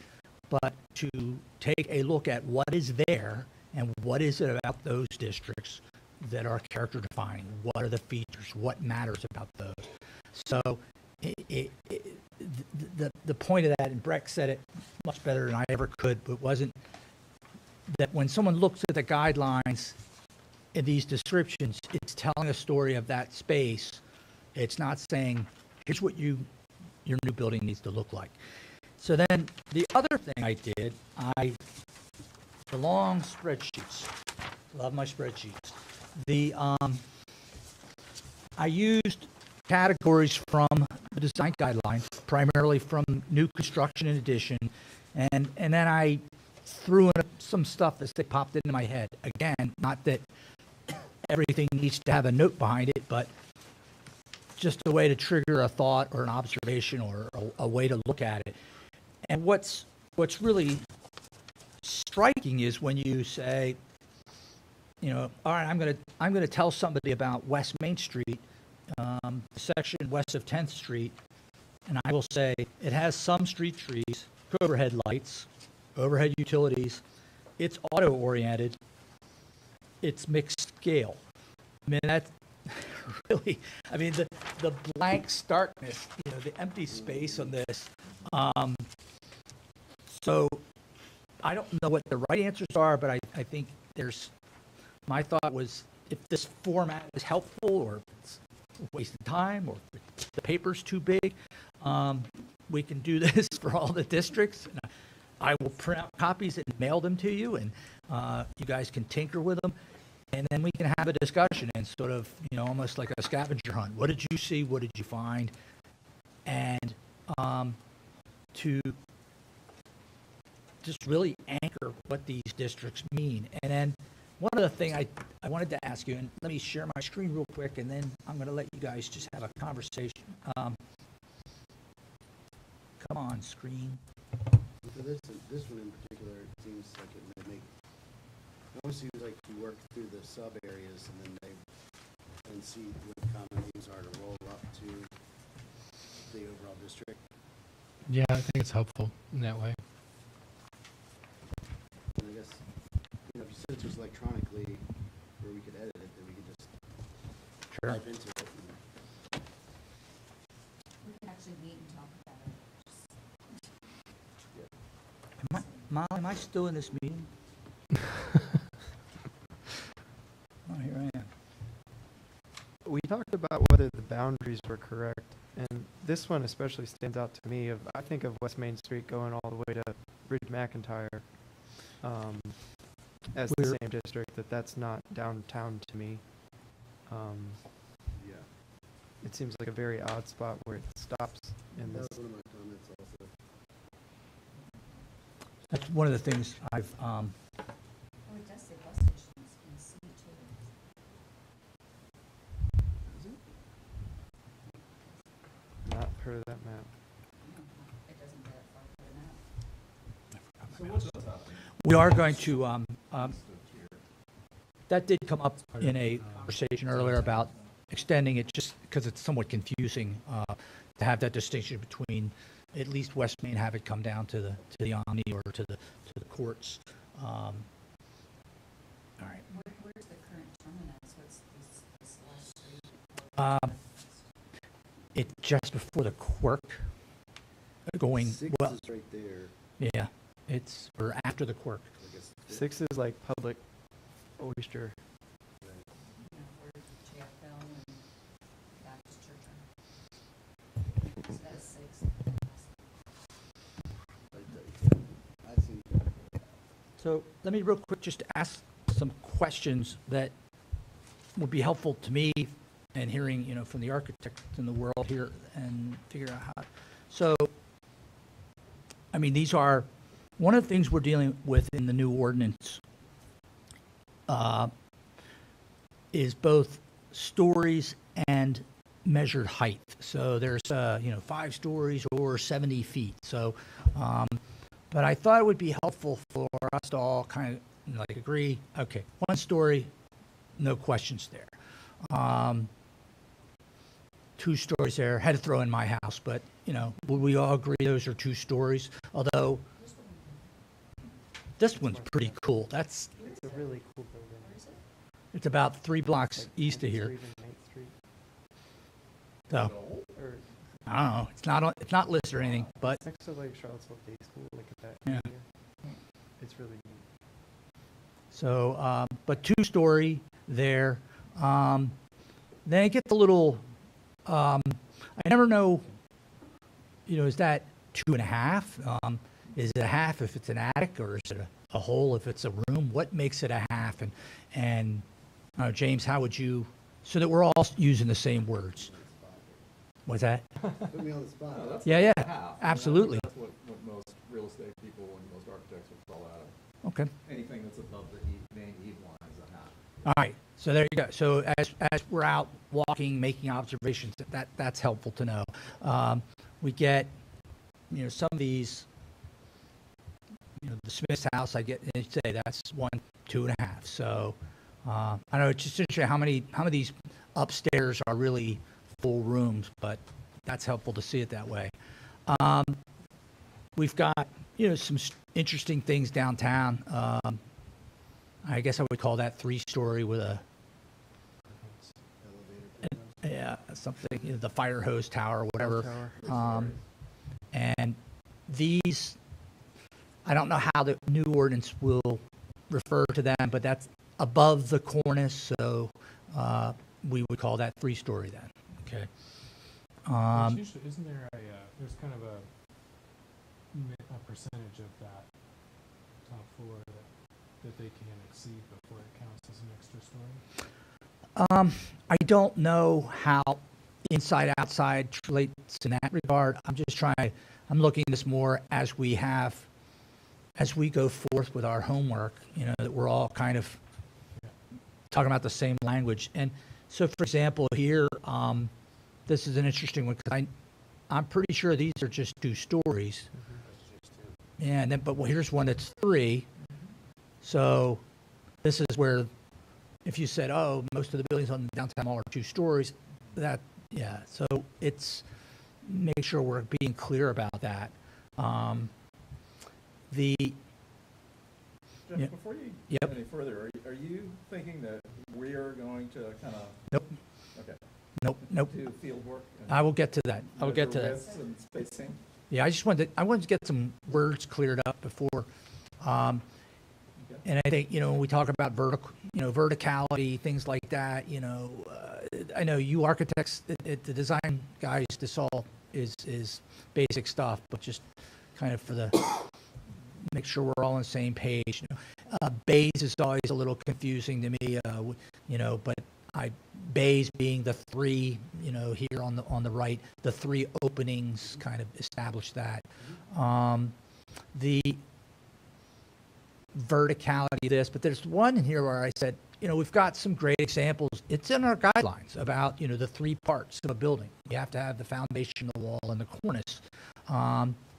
but to take a look at what is there and what is it about those districts that are character defining. What are the features? What matters about those? So the point of that, and Breck said it much better than I ever could, but wasn't that when someone looks at the guidelines in these descriptions, it's telling a story of that space. It's not saying, here's what your new building needs to look like. So then the other thing I did, the long spreadsheets, love my spreadsheets. I used categories from the design guidelines, primarily from new construction and addition, and then I threw in some stuff as they popped into my head. Again, not that everything needs to have a note behind it, but just a way to trigger a thought or an observation or a way to look at it. And what's really striking is when you say, all right, I'm gonna tell somebody about West Main Street, section west of 10th Street, and I will say it has some street trees, overhead lights, overhead utilities, it's auto-oriented, it's mixed scale. I mean, that's really, the blank starkness, the empty space on this. So I don't know what the right answers are, but I think my thought was, if this format is helpful or it's a waste of time or the paper's too big, we can do this for all the districts. And I will print out copies and mail them to you, and you guys can tinker with them. And then we can have a discussion and sort of, almost like a scavenger hunt. What did you see? What did you find? And to just really anchor what these districts mean. And then one other thing I wanted to ask you, and let me share my screen real quick, and then I'm going to let you guys just have a conversation. Come on, screen.
For this one in particular, it seems like it may make, it almost seems like you work through the sub areas and then see what the common themes are to roll up to the overall district.
Yeah, I think it's helpful in that way.
And I guess, if you said it was electronically, where we could edit it, then we could just type into it.
We can actually meet and talk about it.
Mom, am I still in this meeting? Oh, here I am.
We talked about whether the boundaries were correct, and this one especially stands out to me. I think of West Main Street going all the way to Ridge McIntyre as the same district. That's not downtown to me.
Yeah.
It seems like a very odd spot where it stops in
That
this.
was one of my comments also.
That's one of the things I've,
Oh, it does say bus stations in C too.
Not heard of that map.
It doesn't get it far for the map.
we are going to, that did come up in a conversation earlier about extending it, just because it's somewhat confusing to have that distinction between at least West Main, have it come down to the Omni or to the courts. All right.
Where's the current terminus? What's this last street?
It's just before the Quirk, going,
Six
well,
is right there.
yeah, it's, or after the Quirk.
I guess
6 is like public oyster.
You know, where's the JFL and Baptist Church? So that's 6.
right there. I see.
So let me real quick just ask some questions that would be helpful to me and hearing, from the architects in the world here and figure out how. So, I mean, these are, one of the things we're dealing with in the new ordinance is both stories and measured height. So there's, 5 stories or 70 feet. So, but I thought it would be helpful for us to all kind of like agree, okay, 1 story, no questions there. 2 stories there, had to throw in my house, but, would we all agree those are 2 stories? Although, this one's pretty cool.
It's a really cool building.
It's about 3 blocks east of here.
Even 9th Street.
So,
Or
I don't know. It's not listed or anything, but
it's next to like Charlottesville Day School, like at that
Yeah.
area. It's really neat.
so, but 2-story there. Then it gets a little, I never know, is that 2.5? Is it a half if it's an attic, or is it a whole if it's a room? What makes it a half? And James, how would you, so that we're all using the same words? What's that?
Put me on the spot.
Yeah, absolutely.
That's what most real estate people and most architects would call that.
Okay.
Anything that's above the main eve line is a half.
All right, so there you go. So as we're out walking, making observations, that's helpful to know. We get, some of these, the Smith's house, I get, they say that's 1, 2.5. So I don't know, it's just interesting how many of these upstairs are really full rooms, but that's helpful to see it that way. We've got, some interesting things downtown. I guess I would call that 3-story with a, yeah, something, the fire hose tower or whatever. And these, I don't know how the new ordinance will refer to them, but that's above the cornice, so we would call that 3-story then. Okay.
Isn't there there's kind of a percentage of that top floor that they can exceed before it counts as an extra story?
I don't know how inside outside relates in that regard. I'm looking at this more as we go forth with our homework, that we're all kind of talking about the same language. And so, for example, here, this is an interesting one because I'm pretty sure these are just 2 stories. Yeah, and then, but here's one that's 3. So this is where, if you said, oh, most of the buildings on the downtown mall are 2 stories, so it's, make sure we're being clear about that.
Jeff, before you
Yep.
go any further, are you thinking that we are going to kind of
Nope.
Okay.
Nope.
do field work? and
I will get to that. I will get to
measure
that.
widths and spacing?
Yeah, I wanted to get some words cleared up before. And I think, when we talk about verticality, things like that, I know you architects, the design guys, this all is basic stuff, but just kind of for make sure we're all on the same page. Bays is always a little confusing to me, but bays being the 3, here on the right, the 3 openings kind of establish that. The verticality of this, but there's one in here where I said, we've got some great examples. It's in our guidelines about, the 3 parts of a building. You have to have the foundation, the wall, and the cornice.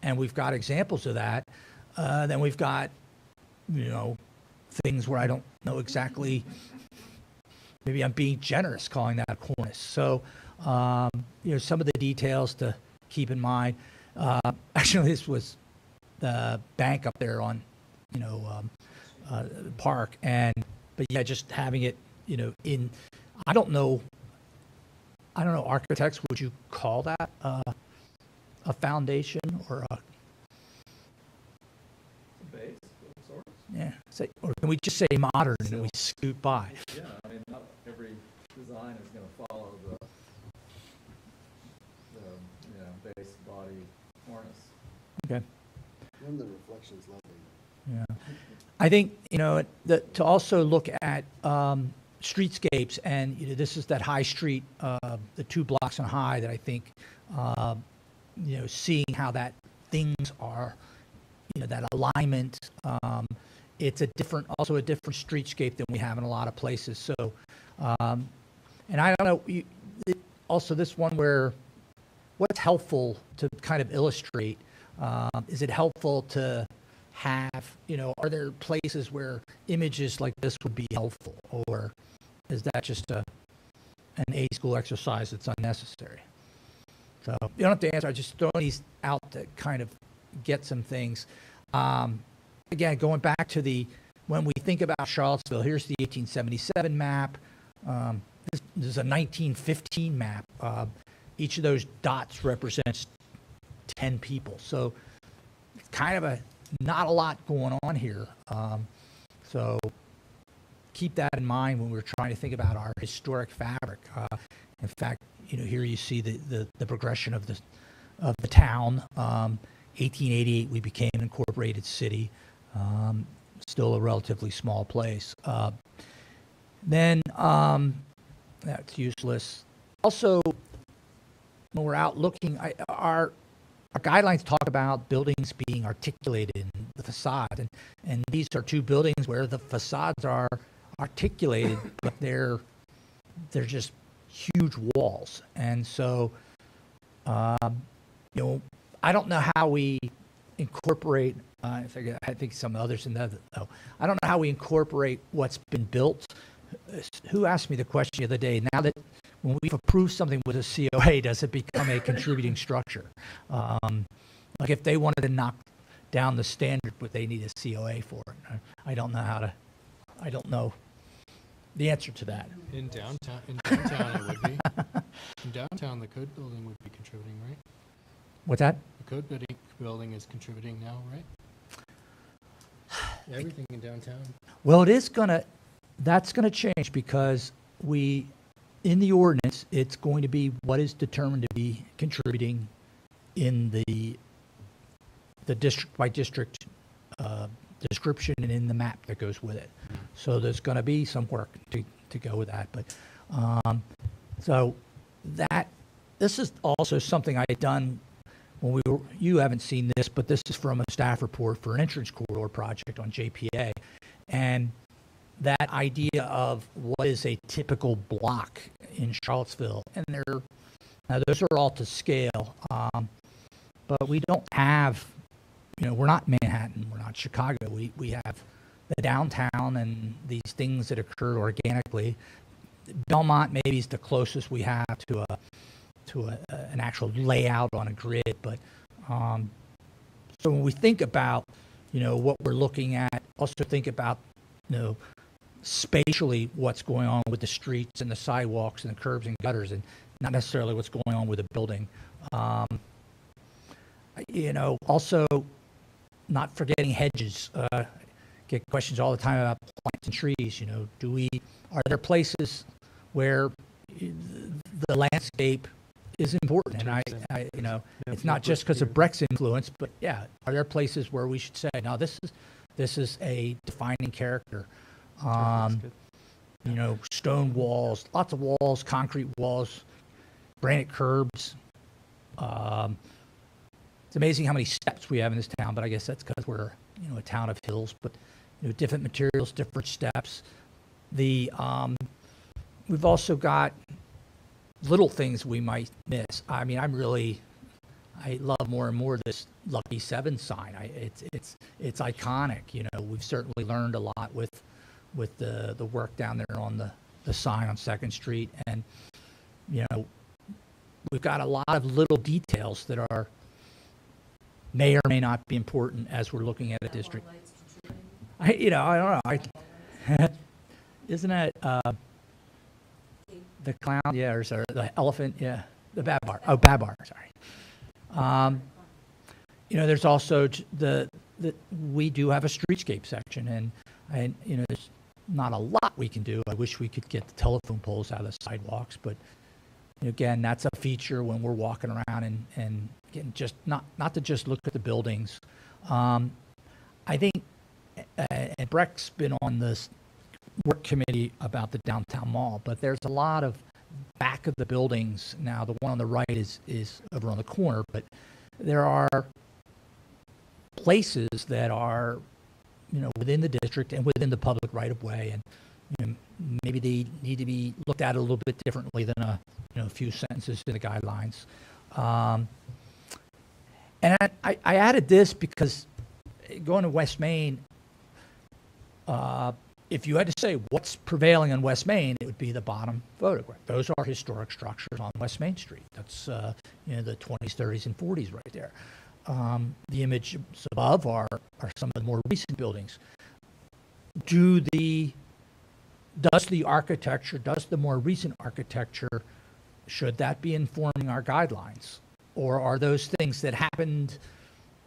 And we've got examples of that. Then we've got, things where I don't know exactly, maybe I'm being generous calling that a cornice. So, some of the details to keep in mind. Actually, this was the bank up there on, park. But yeah, just having it, I don't know, architects, would you call that a foundation or a,
Base of sorts?
yeah, or can we just say modern and we scoot by?
Yeah, I mean, not every design is going to follow the base body harness.
Okay.
And the reflection's lovely.
Yeah. I think, to also look at streetscapes, and this is that High Street, the 2 blocks on High that I think, seeing how that things are, that alignment. It's also a different streetscape than we have in a lot of places. So, and I don't know. Also, this one where what's helpful to kind of illustrate. Is it helpful to have, are there places where images like this would be helpful, or is that just an A-school exercise that's unnecessary? So you don't have to answer. I just throw these out to kind of get some things. Again, going back to when we think about Charlottesville, here's the 1877 map. This is a 1915 map. Each of those dots represents 10 people. So it's kind of not a lot going on here. So keep that in mind when we're trying to think about our historic fabric. In fact, here you see the progression of the town. 1888, we became an incorporated city. Still a relatively small place. Then that's useless. Also, when we're out looking, our guidelines talk about buildings being articulated in the facade, and these are 2 buildings where the facades are articulated, but they're just huge walls. And so, I don't know how we incorporate. I think some others in that. Oh, I don't know how we incorporate what's been built. Who asked me the question the other day? Now that when we've approved something with a COA, does it become a contributing structure? Like if they wanted to knock down the standard, would they need a COA for it? I don't know the answer to that.
In downtown it would be. In downtown, the code building would be contributing, right?
What's that?
The code building is contributing now, right? Everything in downtown.
Well, that's gonna change because in the ordinance, it's going to be what is determined to be contributing in the district by district description and in the map that goes with it. So there's going to be some work to go with that. But so this is also something I had done when you haven't seen this, but this is from a staff report for an entrance corridor project on JPA. And that idea of what is a typical block in Charlottesville, and those are all to scale, but we don't have, we're not Manhattan, we're not Chicago. We have the downtown and these things that occur organically. Belmont maybe is the closest we have to an actual layout on a grid, but so when we think about what we're looking at, also think about spatially what's going on with the streets and the sidewalks and the curbs and gutters, and not necessarily what's going on with the building. Also not forgetting hedges. Get questions all the time about plants and trees. Are there places where the landscape is important? And it's not just because of Breck's influence, but yeah, are there places where we should say, no, this is a defining character? Stone walls, lots of walls, concrete walls, granite curbs. It's amazing how many steps we have in this town, but I guess that's because we're, a town of hills, but, different materials, different steps. We've also got little things we might miss. I mean, I love more and more this Lucky 7 sign. It's iconic. We've certainly learned a lot with the work down there on the sign on 2nd Street. And, we've got a lot of little details that may or may not be important as we're looking at a district. I don't know. Isn't that the clown? Yeah, or the elephant? Yeah, the Babar. Oh, Babar. Sorry. There's also we do have a streetscape section, and there's not a lot we can do. I wish we could get the telephone poles out of the sidewalks, but again, that's a feature when we're walking around and getting just not to just look at the buildings. I think, and Breck's been on this work committee about the downtown mall, but there's a lot of back of the buildings. Now, the one on the right is over on the corner, but there are places that are, within the district and within the public right of way, and maybe they need to be looked at a little bit differently than a few sentences in the guidelines. And I added this because going to West Main, if you had to say what's prevailing on West Main, it would be the bottom photograph. Those are historic structures on West Main Street. That's the 20s, 30s, and 40s right there. The image above are some of the more recent buildings. Does the architecture, does the more recent architecture, should that be informing our guidelines? Or are those things that happened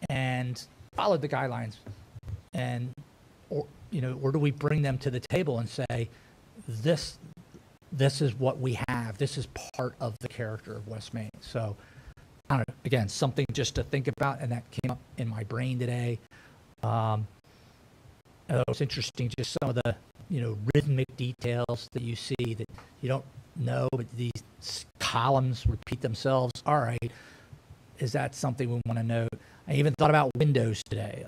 and followed the guidelines, or do we bring them to the table and say, this is what we have, this is part of the character of West Main? So, I don't know, again, something just to think about, and that came up in my brain today. It's interesting, just some of the rhythmic details that you see that you don't know, but these columns repeat themselves. All right, is that something we want to note? I even thought about windows today.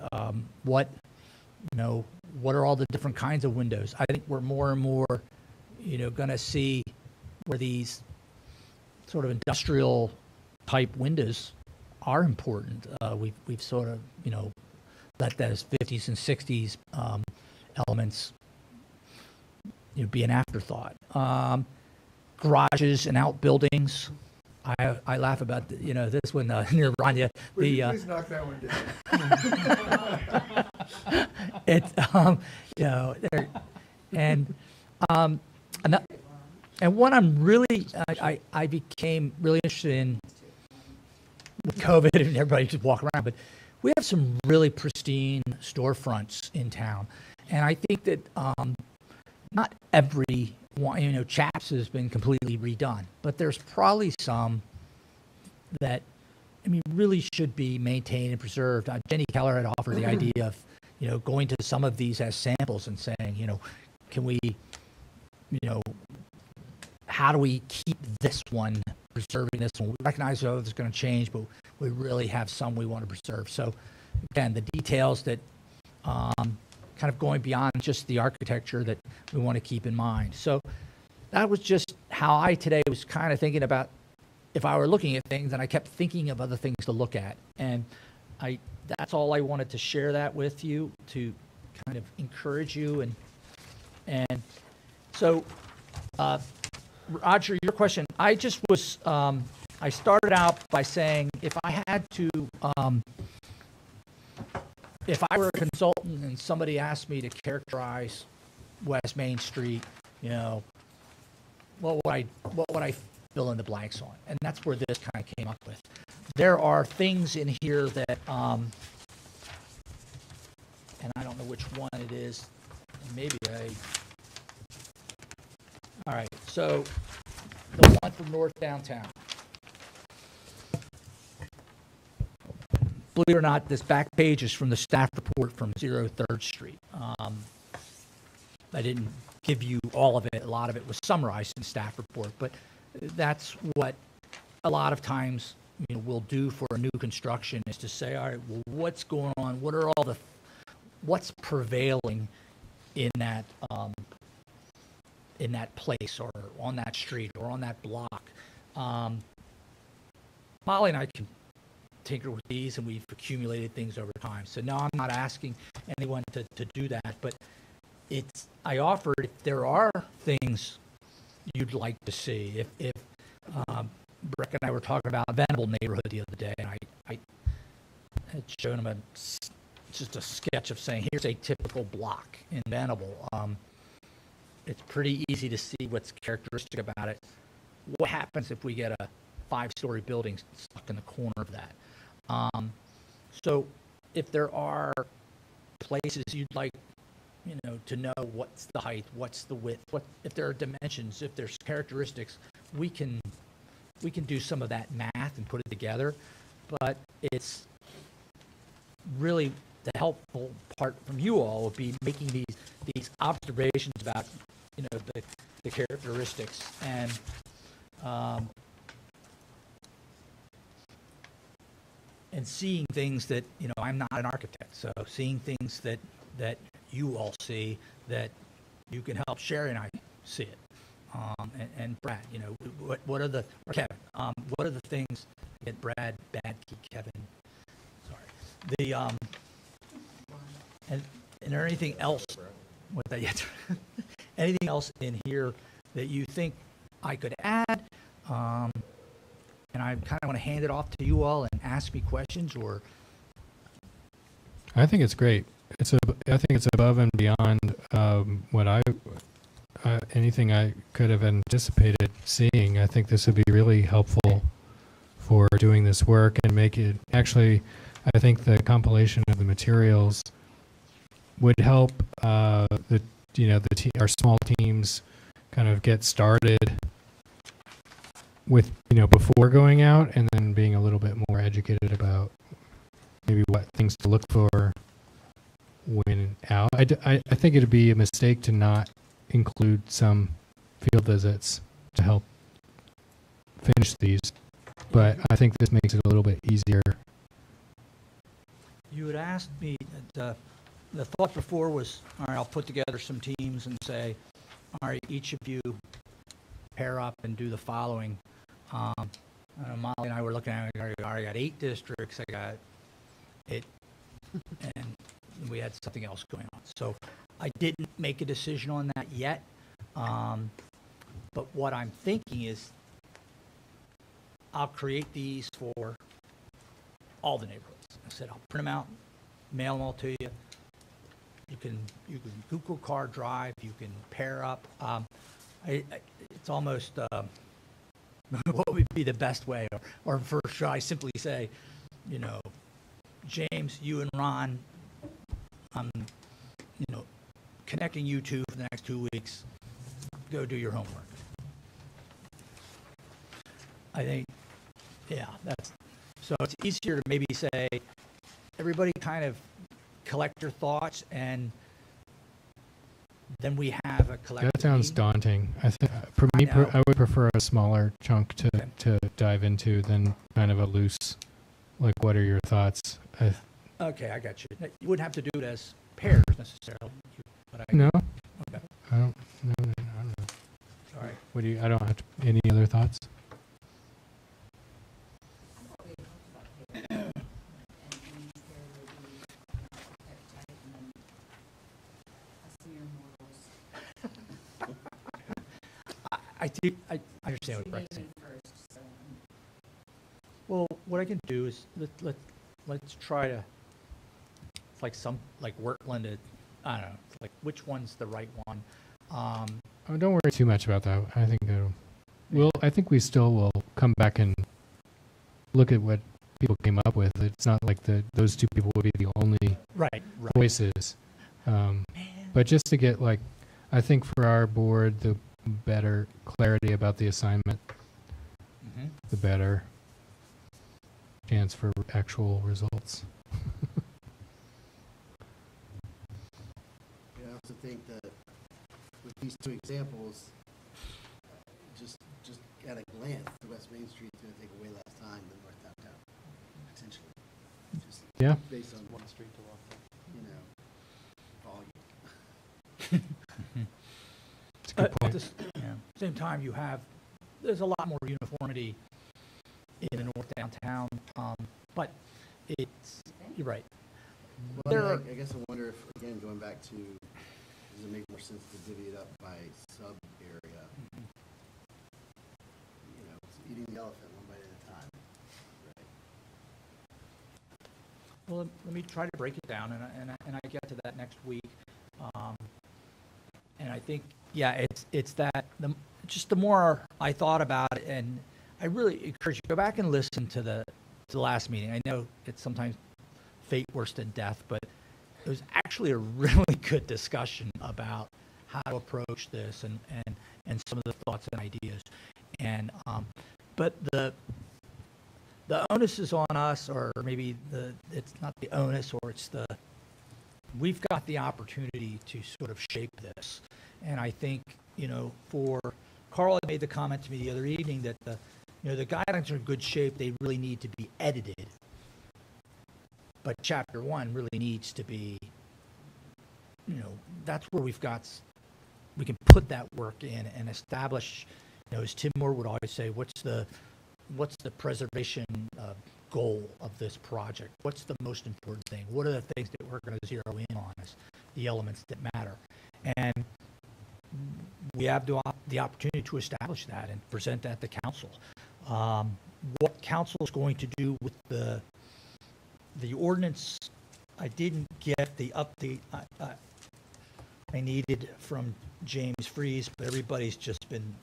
What are all the different kinds of windows? I think we're more and more, going to see where these sort of industrial type windows are important. We've sort of, let those 50s and 60s elements, be an afterthought. Garages and outbuildings. I laugh about this one near Rania.
Please knock that one down.
It's and what I'm really I became really interested in with COVID and everybody just walk around, but we have some really pristine storefronts in town, and I think that not every one, Chaps has been completely redone, but there's probably some that really should be maintained and preserved. Jenny Keller had offered the idea of going to some of these as samples and saying, can we, how do we keep this one, preserving this one? We recognize it's going to change, but we really have some we want to preserve. So again, the details that kind of going beyond just the architecture that we want to keep in mind. So that was just how I today was kind of thinking about if I were looking at things, and I kept thinking of other things to look at. And that's all I wanted to share that with you, to kind of encourage you. And so, Roger, your question, I just was, I started out by saying if I had to, if I were a consultant and somebody asked me to characterize West Main Street, what would I fill in the blanks on? And that's where this kind of came up with. There are things in here that, and I don't know which one it is. Maybe all right, so the one from North Downtown. Believe it or not, this back page is from the staff report from 03rd Street. I didn't give you all of it. A lot of it was summarized in the staff report, but that's what a lot of times we'll do for a new construction, is to say, all right, well, what's going on? What are what's prevailing in that place, or on that street, or on that block? Molly and I can tinker with these, and we've accumulated things over time. So no, I'm not asking anyone to do that, but I offered, if there are things you'd like to see, if Rick and I were talking about Venable neighborhood the other day, and I had shown him just a sketch of saying, here's a typical block in Venable. It's pretty easy to see what's characteristic about it. What happens if we get a 5-story building stuck in the corner of that? So if there are places you'd like, to know what's the height, what's the width, if there are dimensions, if there's characteristics, we can do some of that math and put it together. But it's really the helpful part from you all would be making these these observations about, you know, the characteristics and seeing things that, you know, I'm not an architect, so seeing things that you all see, that you can help Sherry and I see it. And Brad, you know, what are the, or Kevin, what are the things that Brad, Badke, Kevin, sorry, the, and there anything else with that yet? Anything else in here that you think I could add? And I kind of want to hand it off to you all and ask me questions, or
I think it's great. I think it's above and beyond what anything I could have anticipated seeing. I think this would be really helpful for doing this work and make it, actually, I think the compilation of the materials would help our small teams kind of get started with, you know, before going out, and then being a little bit more educated about maybe what things to look for when out. I think it'd be a mistake to not include some field visits to help finish these, but I think this makes it a little bit easier.
you had asked me, the thought before was, all right, I'll put together some teams and say, all right, each of you pair up and do the following. Molly and I were looking at it, I got 8 districts, I got it, and we had something else going on. So I didn't make a decision on that yet, but what I'm thinking is I'll create these for all the neighborhoods. I said I'll print them out, mail them all to you. You can Google Car Drive, you can pair up. It's almost what would be the best way, or first should I simply say, you know, James, you and Ron, I'm, you know, connecting you two for the next 2 weeks. Go do your homework. I think, yeah, so it's easier to maybe say, everybody kind of collect your thoughts, and then we have a collective.
That sounds
meeting.
daunting. For me,
I know.
I would prefer a smaller chunk to dive into than kind of a loose, like, what are your thoughts?
Okay, I got you. You wouldn't have to do it as pairs necessarily. But I,
No,
Okay,
I don't know.
all right.
What do you? I don't have any other thoughts. I
understand what Brett's saying. Well, what I can do is let's try to, it's like work blended. I don't know, like which one's the right one.
Oh, don't worry too much about that. I think I think we still will come back and look at what people came up with. It's not like those two people will be the only
Right.
voices. But just to get, like, I think for our board, the better clarity about the assignment,
Mm-hmm.
the better chance for actual results.
I also think that with these two examples, just at a glance, the West Main Street is going to take way less time than North Downtown, potentially. Just
Yeah.
based on,
One street to walk.
you know, volume.
It's a good
At
point.
the same time, there's a lot more uniformity in the North Downtown, but you're right.
Well,
There
I
are-
I guess I wonder if, again, going back to, does it make more sense to divvy it up by sub-area? You know, it's eating the elephant one bite at a time, right?
Well, let me try to break it down, and I get to that next week. And I think, yeah, it's that, just the more I thought about it, and I really encourage you, go back and listen to the last meeting. I know it's sometimes fate worse than death, but it was actually a really good discussion about how to approach this and some of the thoughts and ideas. And, but the onus is on us, or maybe it's not the onus, or it's the we've got the opportunity to sort of shape this. And I think, for Carl had made the comment to me the other evening that the guidelines are in good shape. They really need to be edited. But chapter 1 really needs to be, that's where we can put that work in and establish, as Tim Moore would always say, what's the preservation goal of this project? What's the most important thing? What are the things that we're going to zero in on as the elements that matter? And we have the opportunity to establish that and present that to council. What council is going to do with the ordinance, I didn't get the update I needed from James Freeze, but everybody's just been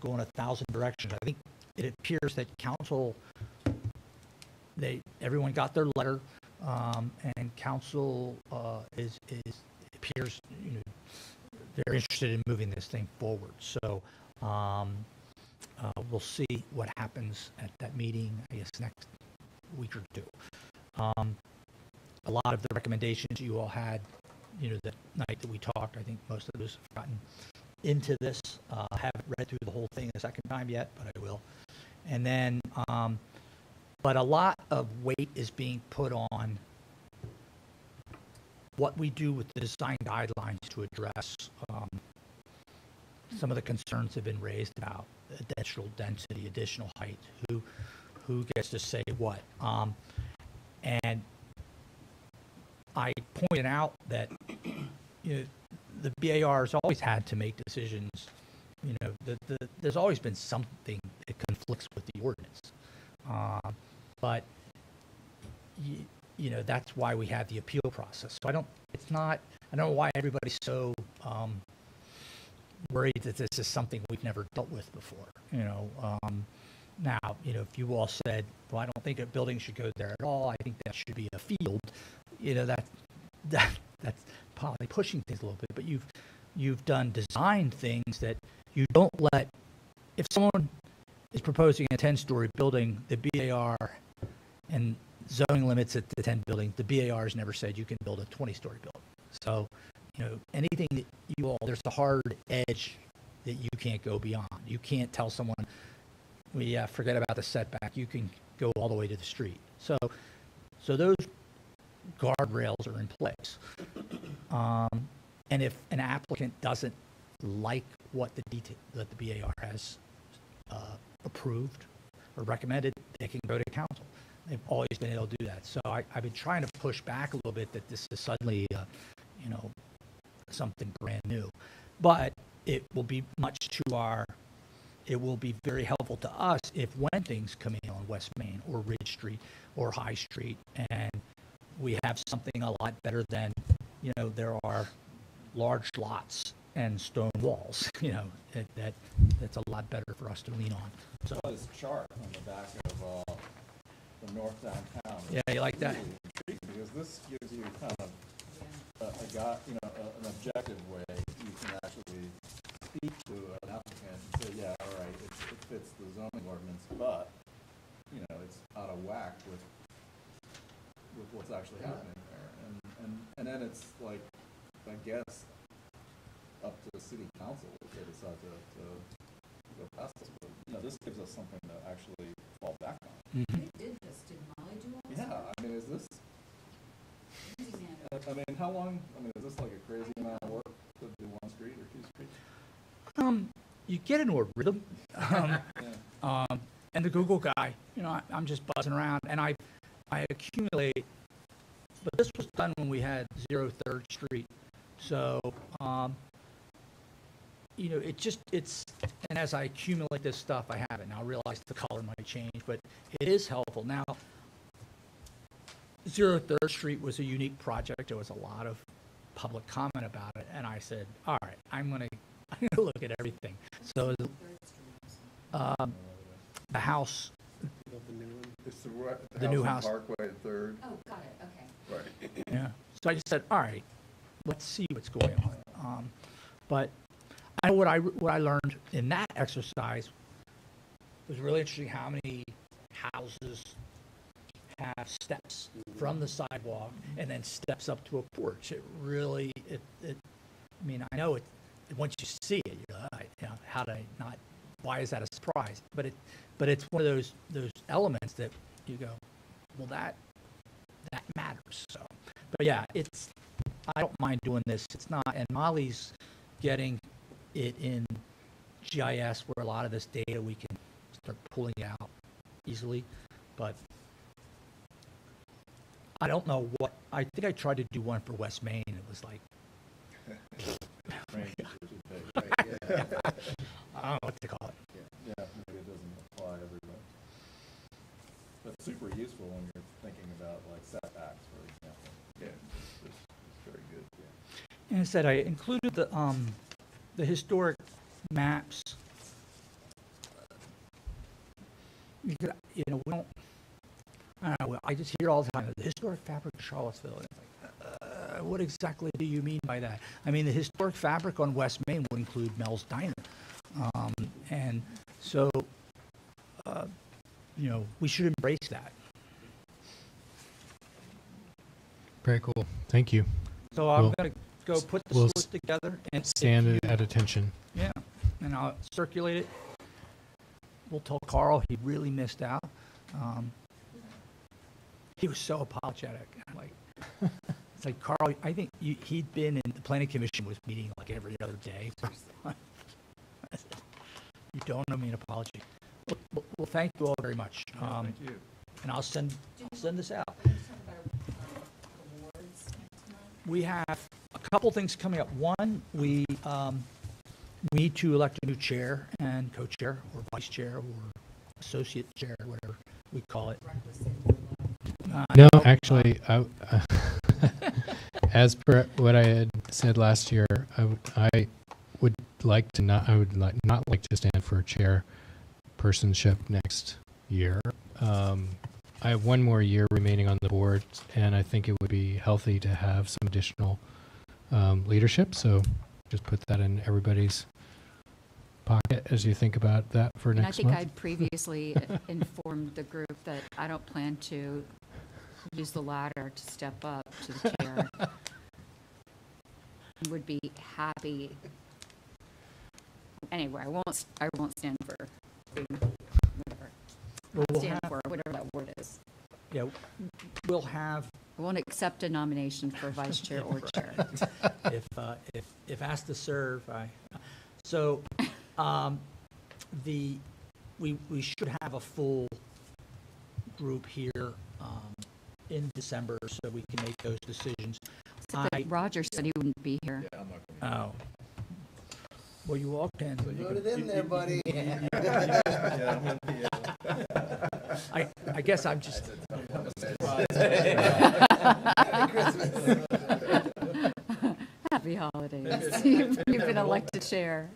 going 1,000 directions. I think it appears that council, everyone got their letter, and council appears very interested in moving this thing forward. So we'll see what happens at that meeting, I guess, next week or two. A lot of the recommendations you all had, that night that we talked, I think most of those have gotten into this. I haven't read through the whole thing a second time yet, but I will. And then, but a lot of weight is being put on what we do with the design guidelines to address some of the concerns have been raised about additional density, additional height, who gets to say what. And I pointed out that the BAR has always had to make decisions. There's always been something that conflicts with the ordinance, but that's why we have the appeal process. So I don't know why everybody's so worried that this is something we've never dealt with before. Now, if you all said, well, I don't think a building should go there at all, I think that should be a field, that's probably pushing things a little bit, but you've done design things that you don't let, if someone is proposing a 10-story building, the BAR and zoning limits at the 10 building, the BAR has never said you can build a 20-story building. So, anything that there's a hard edge that you can't go beyond. You can't tell someone, forget about the setback, you can go all the way to the street. So those guardrails are in place. And if an applicant doesn't like what that the BAR has approved or recommended, they can go to council. They've always been able to do that. So I've been trying to push back a little bit that this is suddenly, something brand new. But it will be it will be very helpful to us if when things come in on West Main or Ridge Street or High Street, and we have something a lot better than, there are large lots and stone walls, that's a lot better for us to lean on. So
This chart on the back of the north downtown.
yeah, you like that?
Really intriguing, because this gives you kind of an objective way you can actually speak to an applicant and say, yeah, all right, it fits the zoning ordinance, but, it's out of whack with what's actually happening there. And then it's like, I guess, up to the city council if they decide to go past this. But, this gives us something to actually fall back on.
Mm-hmm.
They did this, did Molly do all this?
Yeah, I mean, is this,
Easy man.
how long, is this like a crazy amount of work to do one street or two streets?
You get into a rhythm.
Yeah.
And the Google guy, I'm just buzzing around, and I accumulate, but this was done when we had 03rd Street. So, and as I accumulate this stuff, I have it. Now I realize the color might change, but it is helpful. Now, 03rd Street was a unique project. There was a lot of public comment about it, and I said, all right, I'm gonna look at everything. So, the house,
It's
The new house.
Parkway at Third.
Oh, got it, okay.
Right.
yeah. So I just said, all right, let's see what's going on. But I know what I learned in that exercise was really interesting. How many houses have steps from the sidewalk and then steps up to a porch. It really, I mean, I know it, once you see it, you're like, you know, how did I not, why is that a surprise? But it's one of those elements that you go, well, that matters. So, but yeah, I don't mind doing this. It's not, and Molly's getting it in GIS where a lot of this data we can start pulling it out easily, but I don't know I think I tried to do one for West Main. It was like,
Range is too big.
Right, yeah.
I don't know what to call it.
Yeah, maybe it doesn't apply everywhere. But super useful when you're thinking about like setbacks, for example.
Yeah, it's very good, yeah.
And I said I included the historic maps. Because, you know, we don't, I don't know, I just hear all the time, the historic fabric of Charlottesville. And it's like, what exactly do you mean by that? I mean, the historic fabric on West Main would include Mel's Diner. And so, you know, we should embrace that.
Very cool. Thank you.
So I'm
We'll-
going to go put the
we'll
list together and
Stand
if you-
at attention.
Yeah, and I'll circulate it. We'll tell Carl he really missed out. He was so apologetic. I'm like, it's like, Carl, I think he'd been in, the planning commission was meeting like every other day. You don't owe me an apology. Well, thank you all very much.
Thank you.
And I'll send this out. We have a couple things coming up. One, we need to elect a new chair and co-chair or vice chair or associate chair, whatever we call it.
No, actually, as per what I had said last year, I would not like to stand for a chairpersonship next year. I have one more year remaining on the board, and I think it would be healthy to have some additional leadership. So just put that in everybody's pocket as you think about that for
And I
next
think
month.
I'd previously informed the group that I don't plan to use the ladder to step up to the chair. Would be happy. Anyway, I won't stand for being whatever.
Well, we'll
Stand
have-
for whatever that word is.
Yeah, we'll have,
I won't accept a nomination for vice chair or chair.
if asked to serve, so, we should have a full group here, in December, so we can make those decisions.
Except that Roger said he wouldn't be here.
Yeah, I'm not gonna.
Oh. Well, you all can.
Voted in there, buddy.
Yeah, I'm gonna be,
I guess I'm just,
Happy holidays. You've been elected chair.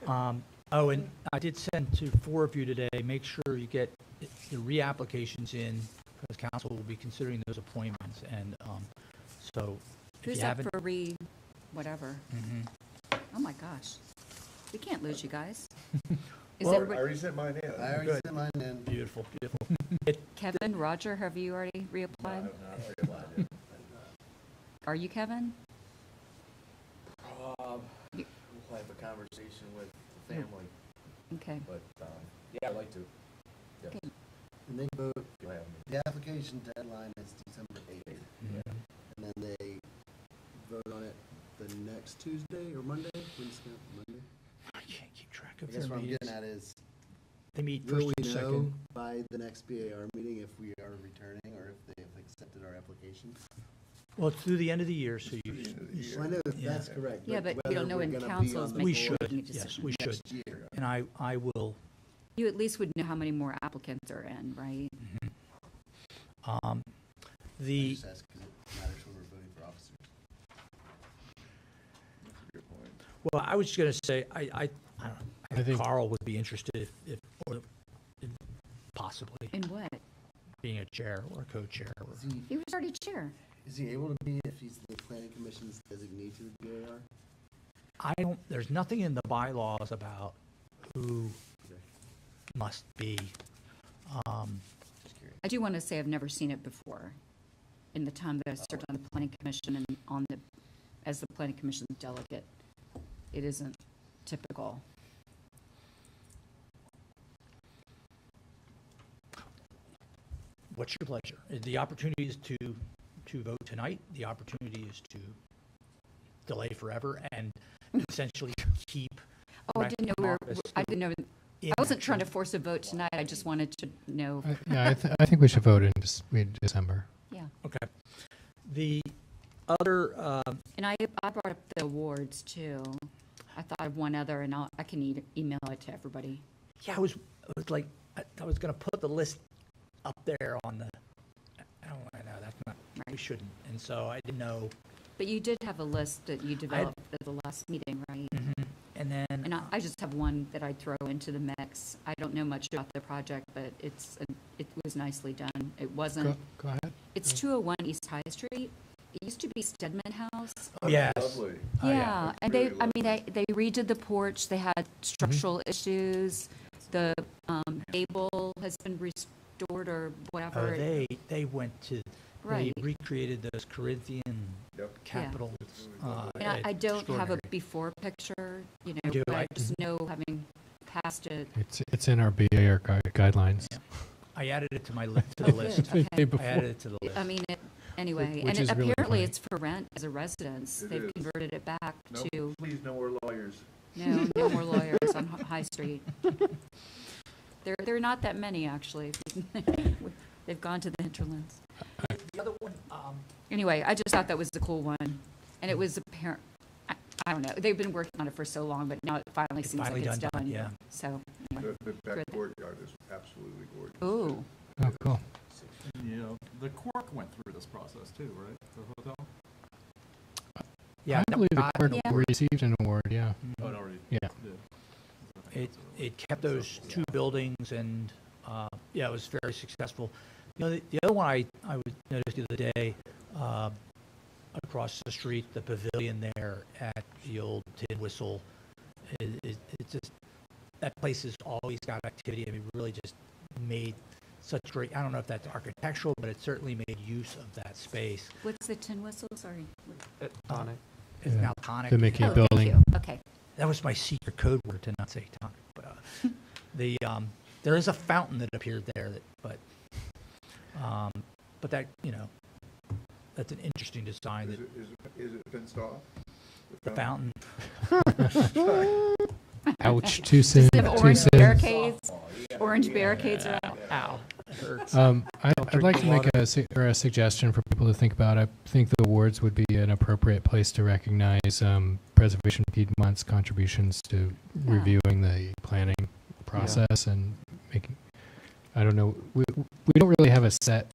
oh, and I did send to 4 of you today, make sure you get the reapplications in, because council will be considering those appointments, and, so, if
Who's
you
up
haven't.
for whatever?
Mhm.
Oh my gosh. We can't lose you guys. Is
Well,
everybody-
already sent mine in.
I already
Good.
sent mine in.
Beautiful, beautiful.
Kevin, Roger, have you already reapplied? Are you Kevin?
We'll have a conversation with the family,
Okay.
but, yeah, I'd like to. Yes.
Okay.
And they vote,
You'll have me.
the application deadline is December 8th.
Mhm.
And then they vote on it the next Tuesday or Monday? When's the Monday?
I can't keep track
I
of
guess
their
what I'm
meetings.
getting at is,
They meet
will
first
we
and
know
second.
by the next BAR meeting if we are returning or if they have accepted our application?
Well, it's through the end of the year, so you,
Well, I know
Yeah.
that's correct.
Yeah, but we
whether
don't know
we're
when
gonna be
council
on
is
the
we
making
board
should,
making a
yes,
decision.
we should.
next year.
And I will,
You at least would know how many more applicants are in, right?
I
I just ask 'cause it matters when we're voting for officers.
well, I was just gonna say, I don't know, I
I
think
think-
Carl would be interested if possibly
In what?
being a chair or a co-chair. Or,
He was already chair.
Is he able to be if he's the planning commission's designee to the BAR?
I don't, there's nothing in the bylaws about who must be.
Just curious.
I do want to say I've never seen it before in the time that I served on the planning commission and as the planning commission delegate. It isn't typical.
What's your pleasure? The opportunity is to vote tonight. The opportunity is to delay forever and essentially keep.
Oh, I didn't know
Marcus
I didn't know,
in
I wasn't
action.
trying to force a vote tonight. I just wanted to know.
Yeah, I think we should vote in December.
Yeah.
Okay. The other,
And I brought up the awards too. I thought of one other, and I can email it to everybody.
yeah, I was like, I was going to put the list up there on the, I don't know, that's not, we
Right.
shouldn't. And so I didn't know.
But you did have a list that you developed at the last meeting, right?
And then,
And I just have one that I'd throw into the mix. I don't know much about the project, but it was nicely done. It wasn't,
Go ahead.
it's 201 East High Street. It used to be Stedman House.
yes.
Lovely.
Oh, yeah.
Yeah, and
Really
they redid the porch. They had structural issues. The gable has been restored or whatever.
They went to,
Right.
they recreated those Corinthian
Yep.
capitals.
And I don't have a
extraordinary.
before picture,
Do
but
I?
I just know, having passed it.
It's in our BAR guidelines.
Yeah. I added it to my to the list.
Okay.
I added it to the list.
I mean, anyway,
Which
and
is really
apparently
funny.
it's for rent as a residence.
It
They've
is.
converted it back
Nope,
to,
please, no more lawyers.
no more lawyers on High Street. There are not that many, actually. They've gone to the hinterlands.
The other one,
Anyway, I just thought that was a cool one. And it was apparent, I don't know, they've been working on it for so long, but now it finally
It's
seems like
finally
it's
done,
done.
yeah.
So, anyway.
The back
Good.
courtyard is absolutely gorgeous.
Ooh,
Oh, cool.
You know, the Cork went through this process too, right? The hotel?
yeah,
I believe the
I-
court
Yeah.
received an award, yeah.
Oh, it already
Yeah.
did.
It kept those two buildings and, yeah, it was very successful. You know, the other one I noticed the other day, across the street, the pavilion there at the old Tin Whistle, it's just, that place has always got activity. I mean, really just made such great, I don't know if that's architectural, but it certainly made use of that space.
what's the tin whistle? Sorry.
Tonic.
It's
Yeah.
now tonic.
The Mickey
Oh, thank
building.
you. Okay.
That was my secret code word to not say tonic. But there is a fountain that appeared there, but that, you know, that's an interesting design.
Is
That
is it fenced off?
the fountain.
Ouch, too soon,
Does it have
too
orange
soon.
barricades? Orange barricades around?
Ow, it hurts.
I'd like to make a suggestion for people to think about. I think the awards would be an appropriate place to recognize Preservation Piedmont's contributions to reviewing the planning process and making, I don't know, we don't really have a set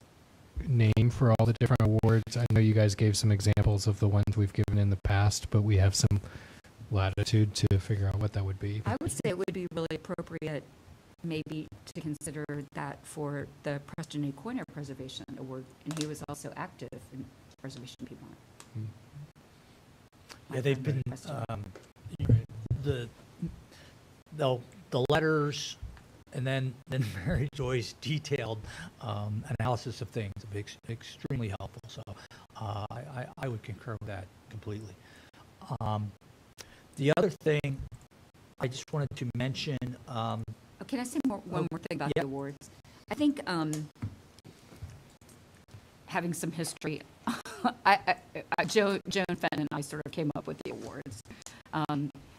name for all the different awards. I know you guys gave some examples of the ones we've given in the past, but we have some latitude to figure out what that would be.
I would say it would be really appropriate maybe to consider that for the Preston A. Coiner Preservation Award, and he was also active in Preservation Piedmont.
Hmm.
My
Yeah, they've
friend
been,
Preston.
the letters and then Mary Joy's detailed analysis of things have been extremely helpful. So I would concur with that completely. The other thing I just wanted to mention,
Oh, can I say one more thing about
yeah.
the awards? I think having some history, Joan Fenn and I sort of came up with the awards.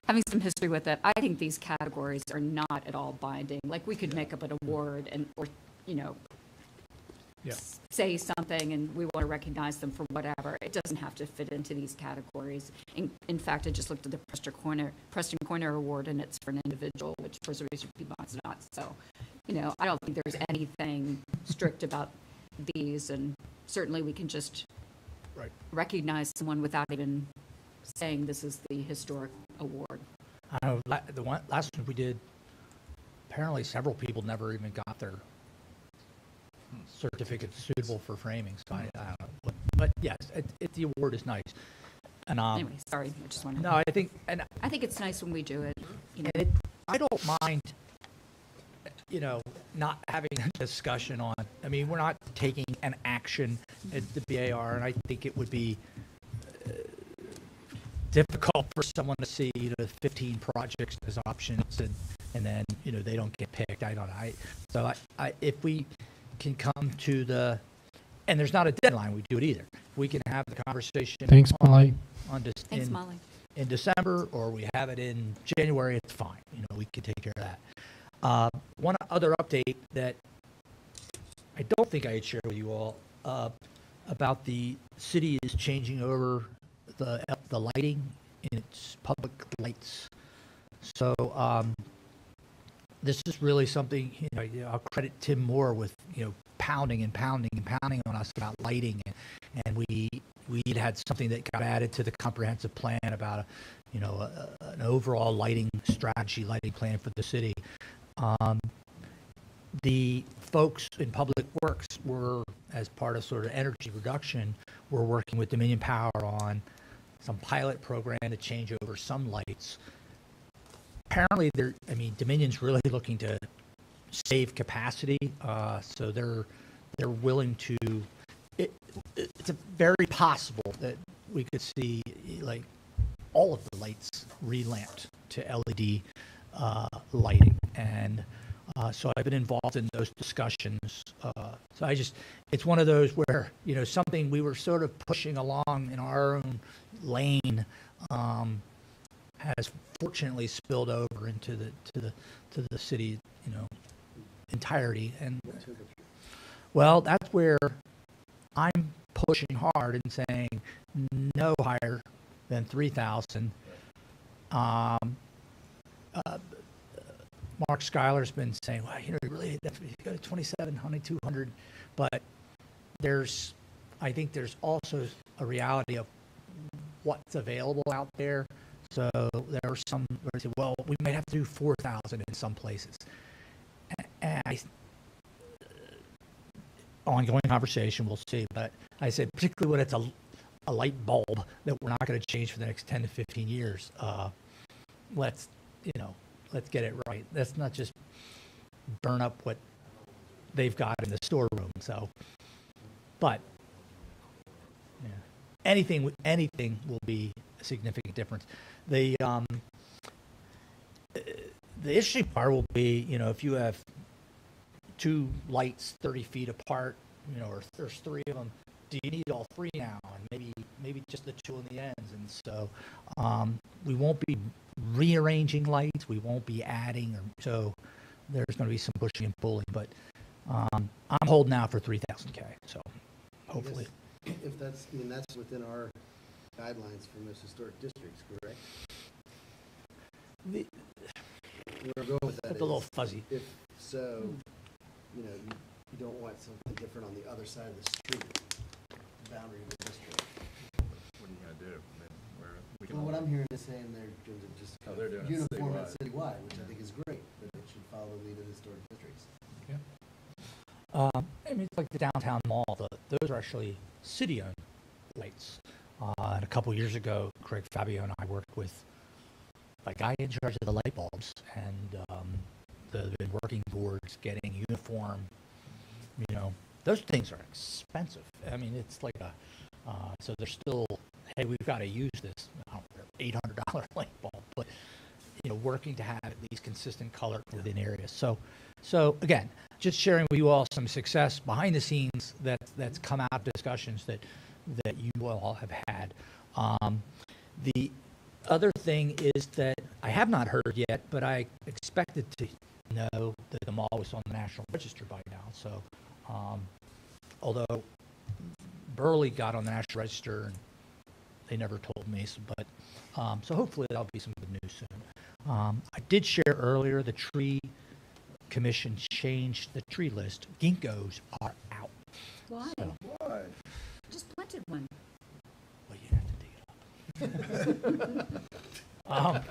Having some history with it, I think these categories are not at all binding. Like, we could make up an award or, you know,
Yeah.
say something and we want to recognize them for whatever. It doesn't have to fit into these categories. In fact, I just looked at the Preston Corner Award, and it's for an individual, which Preservation Piedmont's not. So, you know, I don't think there's anything strict about these, and certainly we can just
Right.
recognize someone without even saying this is the historic award.
I know the last one we did, apparently several people never even got their certificate suitable for framing. So I don't know. But yes, the award is nice. And
Anyway, sorry, I just wanted.
no, I think
I think it's nice when we do it. You know,
I don't mind, you know, not having a discussion on. I mean, mean, we're not taking an action at the BAR, and I think it would be difficult for someone to see, 15 projects as options, and then, they don't get picked. I don't know. So if we can come to and there's not a deadline we do it either. We can have the conversation.
Thanks, Molly.
Thanks, Molly.
In December, or we have it in January, it's fine. We can take care of that. One other update that I don't think I had shared with you all, about the city is changing over the lighting in its public lights. So this is really something, I'll credit Tim Moore with, pounding and pounding and pounding on us about lighting. And we had something that got added to the comprehensive plan about an overall lighting strategy, lighting plan for the city. The folks in Public Works were, as part of sort of energy reduction, were working with Dominion Power on some pilot program to change over some lights. Apparently, Dominion's really looking to save capacity, so they're willing to. It's very possible that we could see like all of the lights relamped to LED lighting, and so I've been involved in those discussions. So it's one of those where something we were sort of pushing along in our own lane has fortunately spilled over into the city, entirety. And well, that's where I'm pushing hard and saying no higher than 3,000. Mark Schuyler's been saying, well, really, if you go to 2,700, 200, but I think there's also a reality of what's available out there. So there are some where I say, well, we might have to do 4,000 in some places. And ongoing conversation, we'll see. But I said, particularly when it's a light bulb that we're not going to change for the next 10 to 15 years, let's get it right. Let's not just burn up what they've got in the storeroom. So, but yeah, anything will be a significant difference. The interesting part will be, if you have two lights 30 feet apart, or there's three of them, do you need all three now? And maybe just the two on the ends. And so we won't be rearranging lights. We won't be adding. So there's going to be some pushing and pulling. But I'm holding out for 3,000 K. So hopefully.
If that's within our guidelines for most historic districts, correct? Where I'm going with that
It's a little fuzzy.
If so, you don't want something different on the other side of the street, boundary of the district.
What are you gonna do?
Well, what I'm hearing is saying they're going to just
they're doing it
uniform it
citywide.
citywide, which I think is great, but it should follow the lead of historic districts.
It's like the downtown mall. Those are actually city-owned lights. And a couple years ago, Craig Fabio and I worked with a guy in charge of the light bulbs, and they've been working towards getting uniform. Those things are expensive. It's like so they're still, hey, we've got to use this $800 light bulb, but working to have at least consistent color within areas. So again, just sharing with you all some success behind the scenes that's come out of discussions that you all have had. The other thing is that I have not heard yet, but I expected to know that the mall was on the National Register by now. So, although Burley got on the National Register, and they never told me, so hopefully that'll be some good news soon. I did share earlier the tree commission changed the tree list. Ginkgos are out.
Why?
So,
Just planted one.
well, you have to dig it up.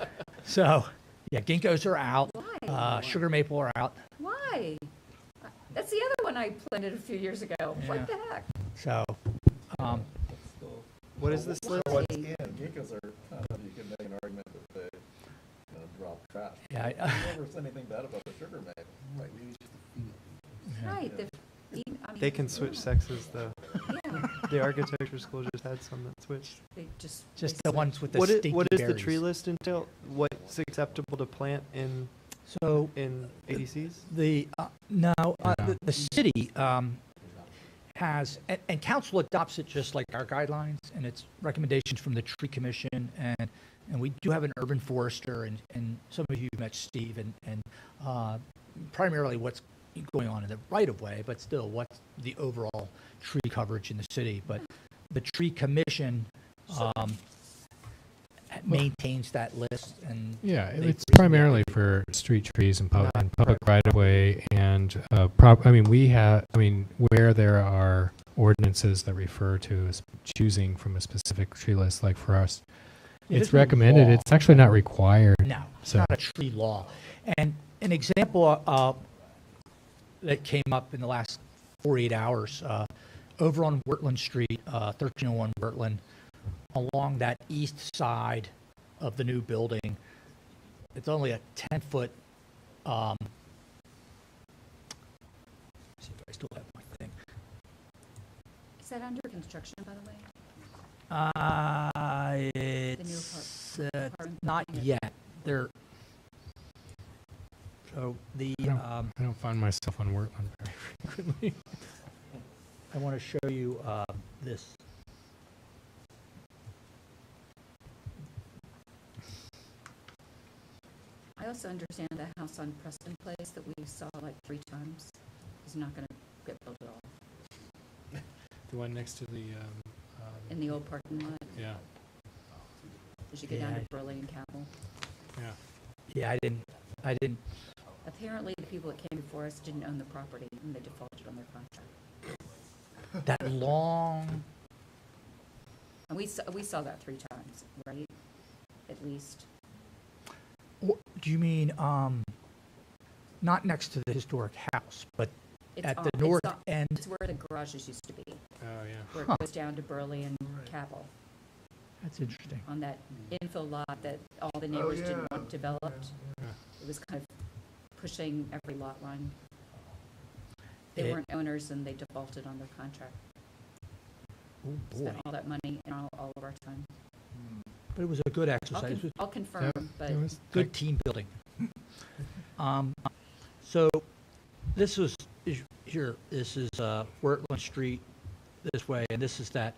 So, yeah, ginkgos are out.
Why?
Sugar maple are out.
Why? That's the other one I planted a few years ago.
Yeah.
What the heck?
So,
What is this list?
What's in? Ginkgos are you can make an argument that they drop trash.
yeah,
I never said anything bad about the sugar maple.
Right, maybe it's just the female.
Right,
they can switch sexes though.
Yeah,
The architecture school just had some that switched.
they just.
Just
they
the ones with the
What
stinky
is, what does the
berries.
tree list entail? What's acceptable to plant
So
in ADCs?
the, the city has, and council adopts it just like our guidelines, and it's recommendations from the tree commission, and we do have an urban forester, and some of you met Steve, and primarily what's going on in the right of way, but still what's the overall tree coverage in the city. But the tree commission maintains that list, and
Yeah,
they
it's
recently
primarily for street trees and public right of way and where there are ordinances that refer to as choosing from a specific tree list, like for us,
Yeah,
it's
there's no
recommended.
law.
It's actually not required.
No, it's
So-
not a tree law. And an example that came up in the last 48 hours, over on Wirtland Street, 1301 Wirtland, along that east side of the new building, it's only a 10-foot, see if I still have my thing.
Is that under construction, by the way?
It's
apartment
not
building?
yet. They're, so the,
I don't find myself on Wortland very frequently.
I want to show you this.
I also understand the house on Preston Place that we saw like 3 times is not going to get built at all
The one next to the,
in the old parking lot
yeah,
as you get down
Yeah.
to Burley and Capel.
yeah.
Yeah, I didn't,
Apparently, the people that came before us didn't own the property and they defaulted on their contract.
that long,
And we saw that 3 times, right? At least.
do you mean, not next to the historic house, but
It's
at
on-
the
it's
north
on-
end?
It's where the garages used to be,
Oh, yeah.
where
Huh.
it goes down to Burley and Capel,
That's interesting.
on that infill lot that all the neighbors didn't want developed.
Yeah.
It was kind of pushing every lot line. They
It-
weren't owners and they defaulted on their contract.
Oh, boy.
Spent all that money and all of our time.
But it was a good
I'll
exercise. It was
I'll confirm, but
It was
good team building. So this was, here, this is Wirtland Street this way, and this is that,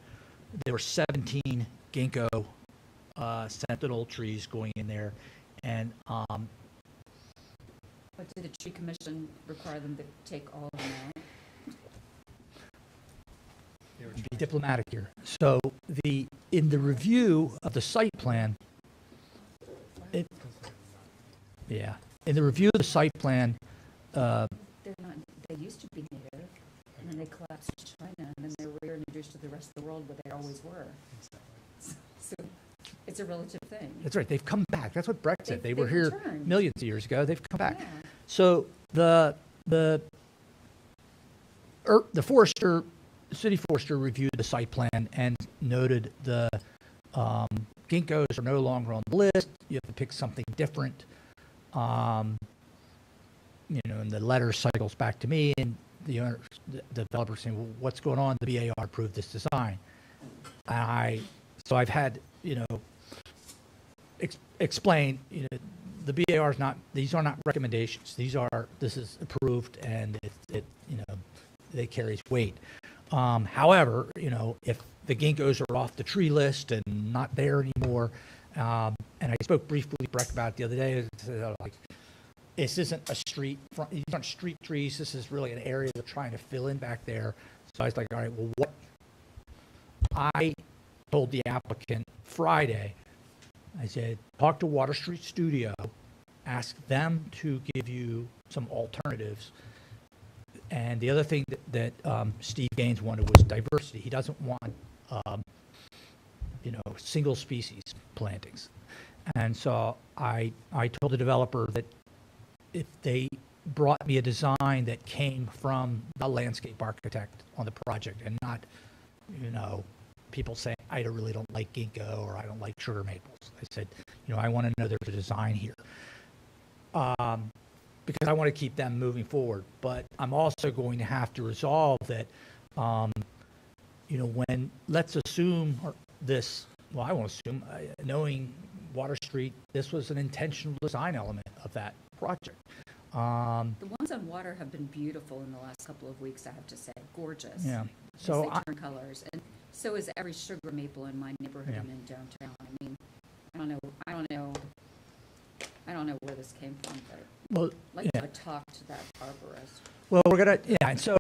there were 17 ginkgo sentinel trees going in there, and
but did the tree commission require them to take all of them out?
be diplomatic here. So in the review of the site plan, in the review of the site plan,
They're not, they used to be native, and then they collapsed to China, and then they were reintroduced to the rest of the world where they always were. So it's a relative thing.
that's right, they've come back. That's what Breck said. They were
They've
here
returned.
millions of years ago. They've come back.
Yeah.
So the forester, city forester reviewed the site plan and noted the ginkgos are no longer on the list. You have to pick something different. And the letter cycles back to me, and the developer saying, "Well, what's going on? The BAR approved this design." So I've had explain. The BAR is not; these are not recommendations. This is approved, and it carries weight. However, if the ginkgos are off the tree list and not there anymore, and I spoke briefly with Breck about it the other day, this isn't a street, these aren't street trees, this is really an area they're trying to fill in back there. So I was like, all right, well, what? I told the applicant Friday, I said, talk to Water Street Studio, ask them to give you some alternatives. And the other thing that Steve Gaines wanted was diversity. He doesn't want, single species plantings. And so I told the developer that if they brought me a design that came from the landscape architect on the project and not, people saying, I really don't like ginkgo or I don't like sugar maples. I said, I want to know there's a design here. because I want to keep them moving forward. But I'm also going to have to resolve that, when, let's assume this, well, I won't assume, knowing Water Street, this was an intentional design element of that project.
The ones on water have been beautiful in the last couple of weeks, I have to say, gorgeous.
Yeah.
As
So
they
I,
turn colors, and so is every sugar maple in my neighborhood
Yeah.
and in downtown. I mean, I don't know where this came from, but
well,
I'd like
yeah.
to talk to that arborist.
Well, we're gonna, yeah, and so,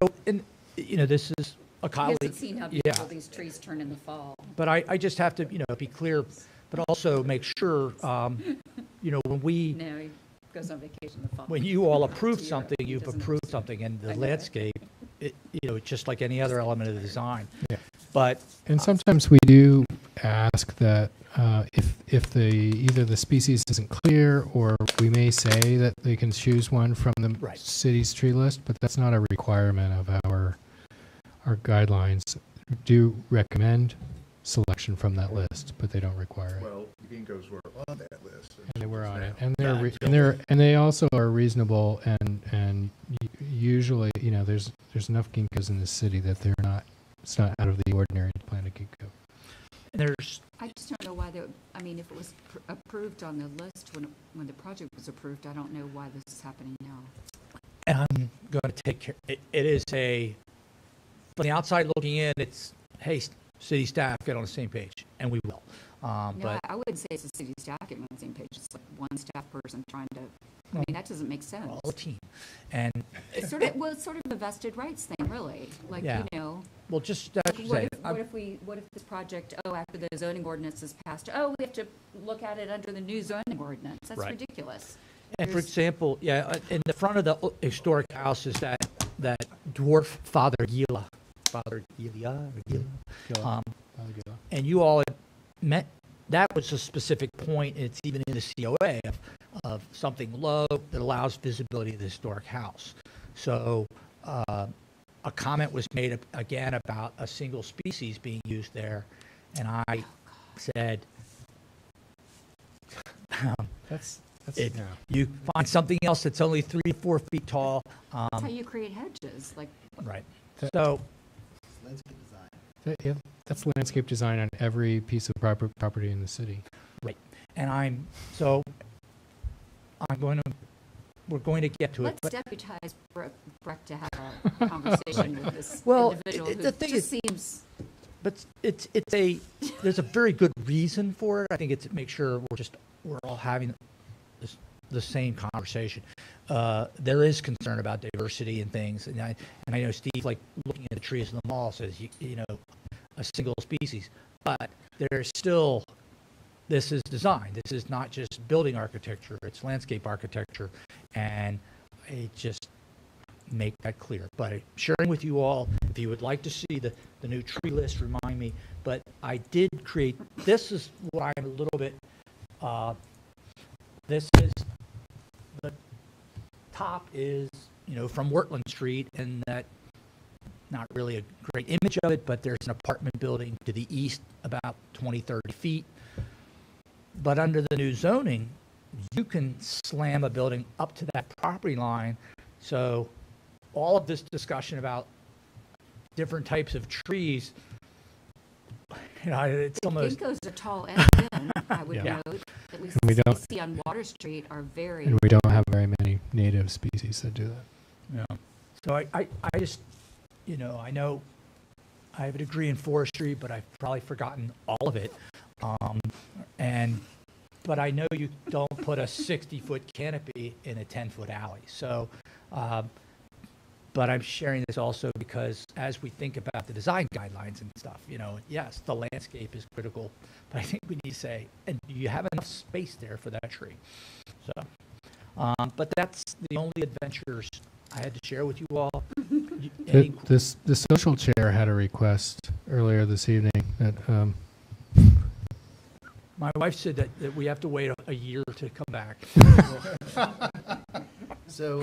this is a
He
colleague.
hasn't seen how
Yeah.
beautiful these trees turn in the fall.
But I just have to, be clear, but also make sure, when we,
No, he goes on vacation in the fall.
when you all approve
Zero.
something,
He
you've
doesn't
approved
understand.
something, and
I
the
know.
landscape, it's just like any other element of the design.
Yeah.
But,
And sometimes we do ask that if either the species isn't clear, or we may say that they can choose one from the
Right.
city's tree list, but that's not a requirement of our guidelines. We do recommend selection from that list, but they don't require it.
Well, the ginkgos were on that list.
And they were on it,
Now.
and they also are reasonable, and usually, there's enough ginkgos in the city that it's not out of the ordinary to plant a ginkgo.
there's,
I just don't know why if it was approved on the list when the project was approved, I don't know why this is happening now.
and I'm going to take care, it is from the outside looking in, it's, hey, city staff, get on the same page, and we will.
No,
But,
I wouldn't say it's the city staff getting on the same page. It's like one staff person trying to, that doesn't make sense.
all a team. And,
It's sort of a vested rights thing, really. Like,
Yeah.
like,
well, just, that's
what
say,
if this project, after the zoning ordinance is passed, we have to look at it under the new zoning ordinance? That's
Right.
ridiculous.
And for
There's-
example, in the front of the historic house is that dwarf Father Gila. Father Gila, and you all had met, that was a specific point, it's even in the COA, of something low that allows visibility of the historic house. So a comment was made again about a single species being used there, and I said,
That's
It-
no.
you find something else that's only 3 to 4 feet tall.
That's how you create hedges, like,
Right.
That-
So,
Landscape design.
Yeah, that's landscape design on every piece of property in the city.
and we're going to get to it.
let's
But
deputize Breck to have a conversation with this
Well,
individual
the
who
thing
just seems,
there's a very good reason for it. I think it's to make sure we're all having the same conversation. There is concern about diversity and things, and I know Steve, like looking at the trees in the mall, says a single species, but there's still, this is design. This is not just building architecture; it's landscape architecture, and I just make that clear. But sharing with you all, if you would like to see the new tree list, remind me. But I did create. This is what I'm a little bit. This is the top is, from Wortland Street, and that, not really a great image of it, but there's an apartment building to the east about 20, 30 feet. But under the new zoning, you can slam a building up to that property line. So all of this discussion about different types of trees, it's almost,
ginkgos are tall and thin, I would
Yeah.
note. At least
And we
the
don't-
see on Water Street are very,
And we don't have very many native species that do that.
So I just, I know I have a degree in forestry, but I've probably forgotten all of it. But I know you don't put a 60-foot canopy in a 10-foot alley. So, but I'm sharing this also because as we think about the design guidelines and stuff, yes, the landscape is critical, but I think we need to say, and do you have enough space there for that tree? So, but that's the only adventures I had to share with you all.
The social chair had a request earlier this evening that
My wife said that we have to wait a year to come back.
So,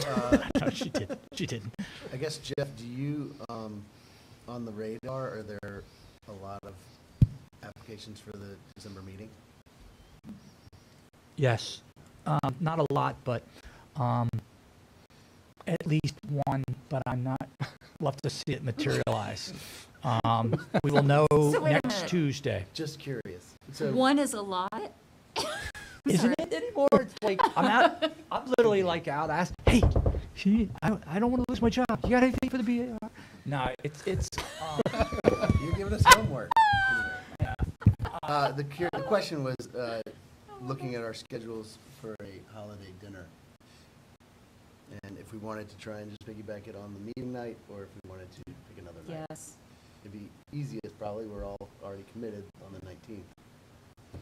No, she didn't. She didn't.
I guess, Jeff, do you, on the radar, are there a lot of applications for the December meeting?
Yes. Not a lot, but at least one, but I'm not, love to see it materialize. We will know
So wait a
next
minute.
Tuesday.
Just curious. So,
One is a lot?
Isn't it anymore? It's like, I'm literally like out asking, hey, I don't want to lose my job. You got anything for the BAR? No, it's,
you're giving us homework. The question was, looking at our schedules for a holiday dinner. And if we wanted to try and just piggyback it on the meeting night, or if we wanted to pick another night.
Yes.
It'd be easiest, probably, we're all already committed on the 19th.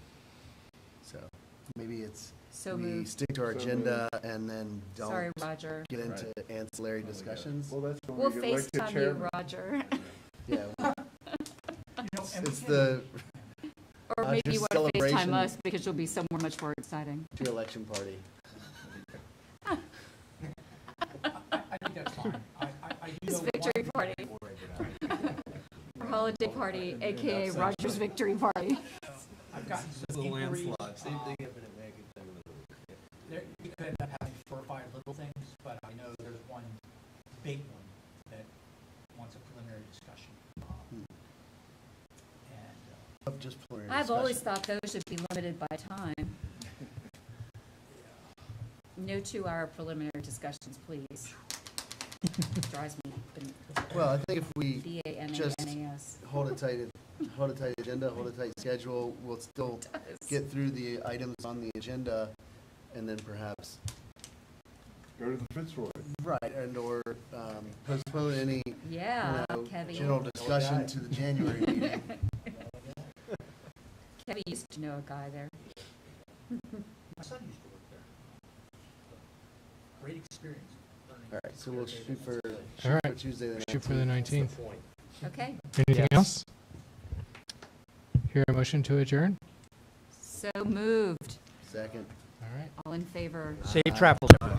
So maybe it's,
So
we
moved.
stick to our agenda and then
Sorry,
don't
Roger.
get into ancillary discussions.
Well, that's when
We'll
we get like the
FaceTime you,
chairman.
Roger.
Yeah,
you know,
it's the
Or maybe you
Roger's
want to FaceTime
celebration.
us because you'll be somewhere much more exciting.
to election party.
I think that's fine. I do
His
know
victory
one-
party. Our holiday party, AKA Roger's victory party.
I've gotten some inquiries. There, you could end up having 4 or 5 little things, but I know there's one big one that wants a preliminary discussion. And,
Of just preliminary
I've always
discussion.
thought those should be limited by time. No 2-hour preliminary discussions, please. Drives me
Well, I think if we
bananas.
hold a tight agenda, hold a tight schedule, we'll still get through the items on the agenda, and then perhaps,
Go to the Fitzroy.
right, and or postpone any,
Yeah,
you know,
Kevy.
general discussion to the January meeting.
Kevy used to know a guy there.
my son used to work there. Great experience.
All right, so we'll shoot for
All right.
Tuesday the 19th.
Shoot for the 19th.
Okay,
Anything
Yes.
else? Hear a motion to adjourn?
so moved.
Second.
All right.
All in favor?
Safe travels, everyone.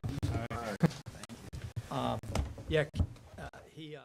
Yeah, he,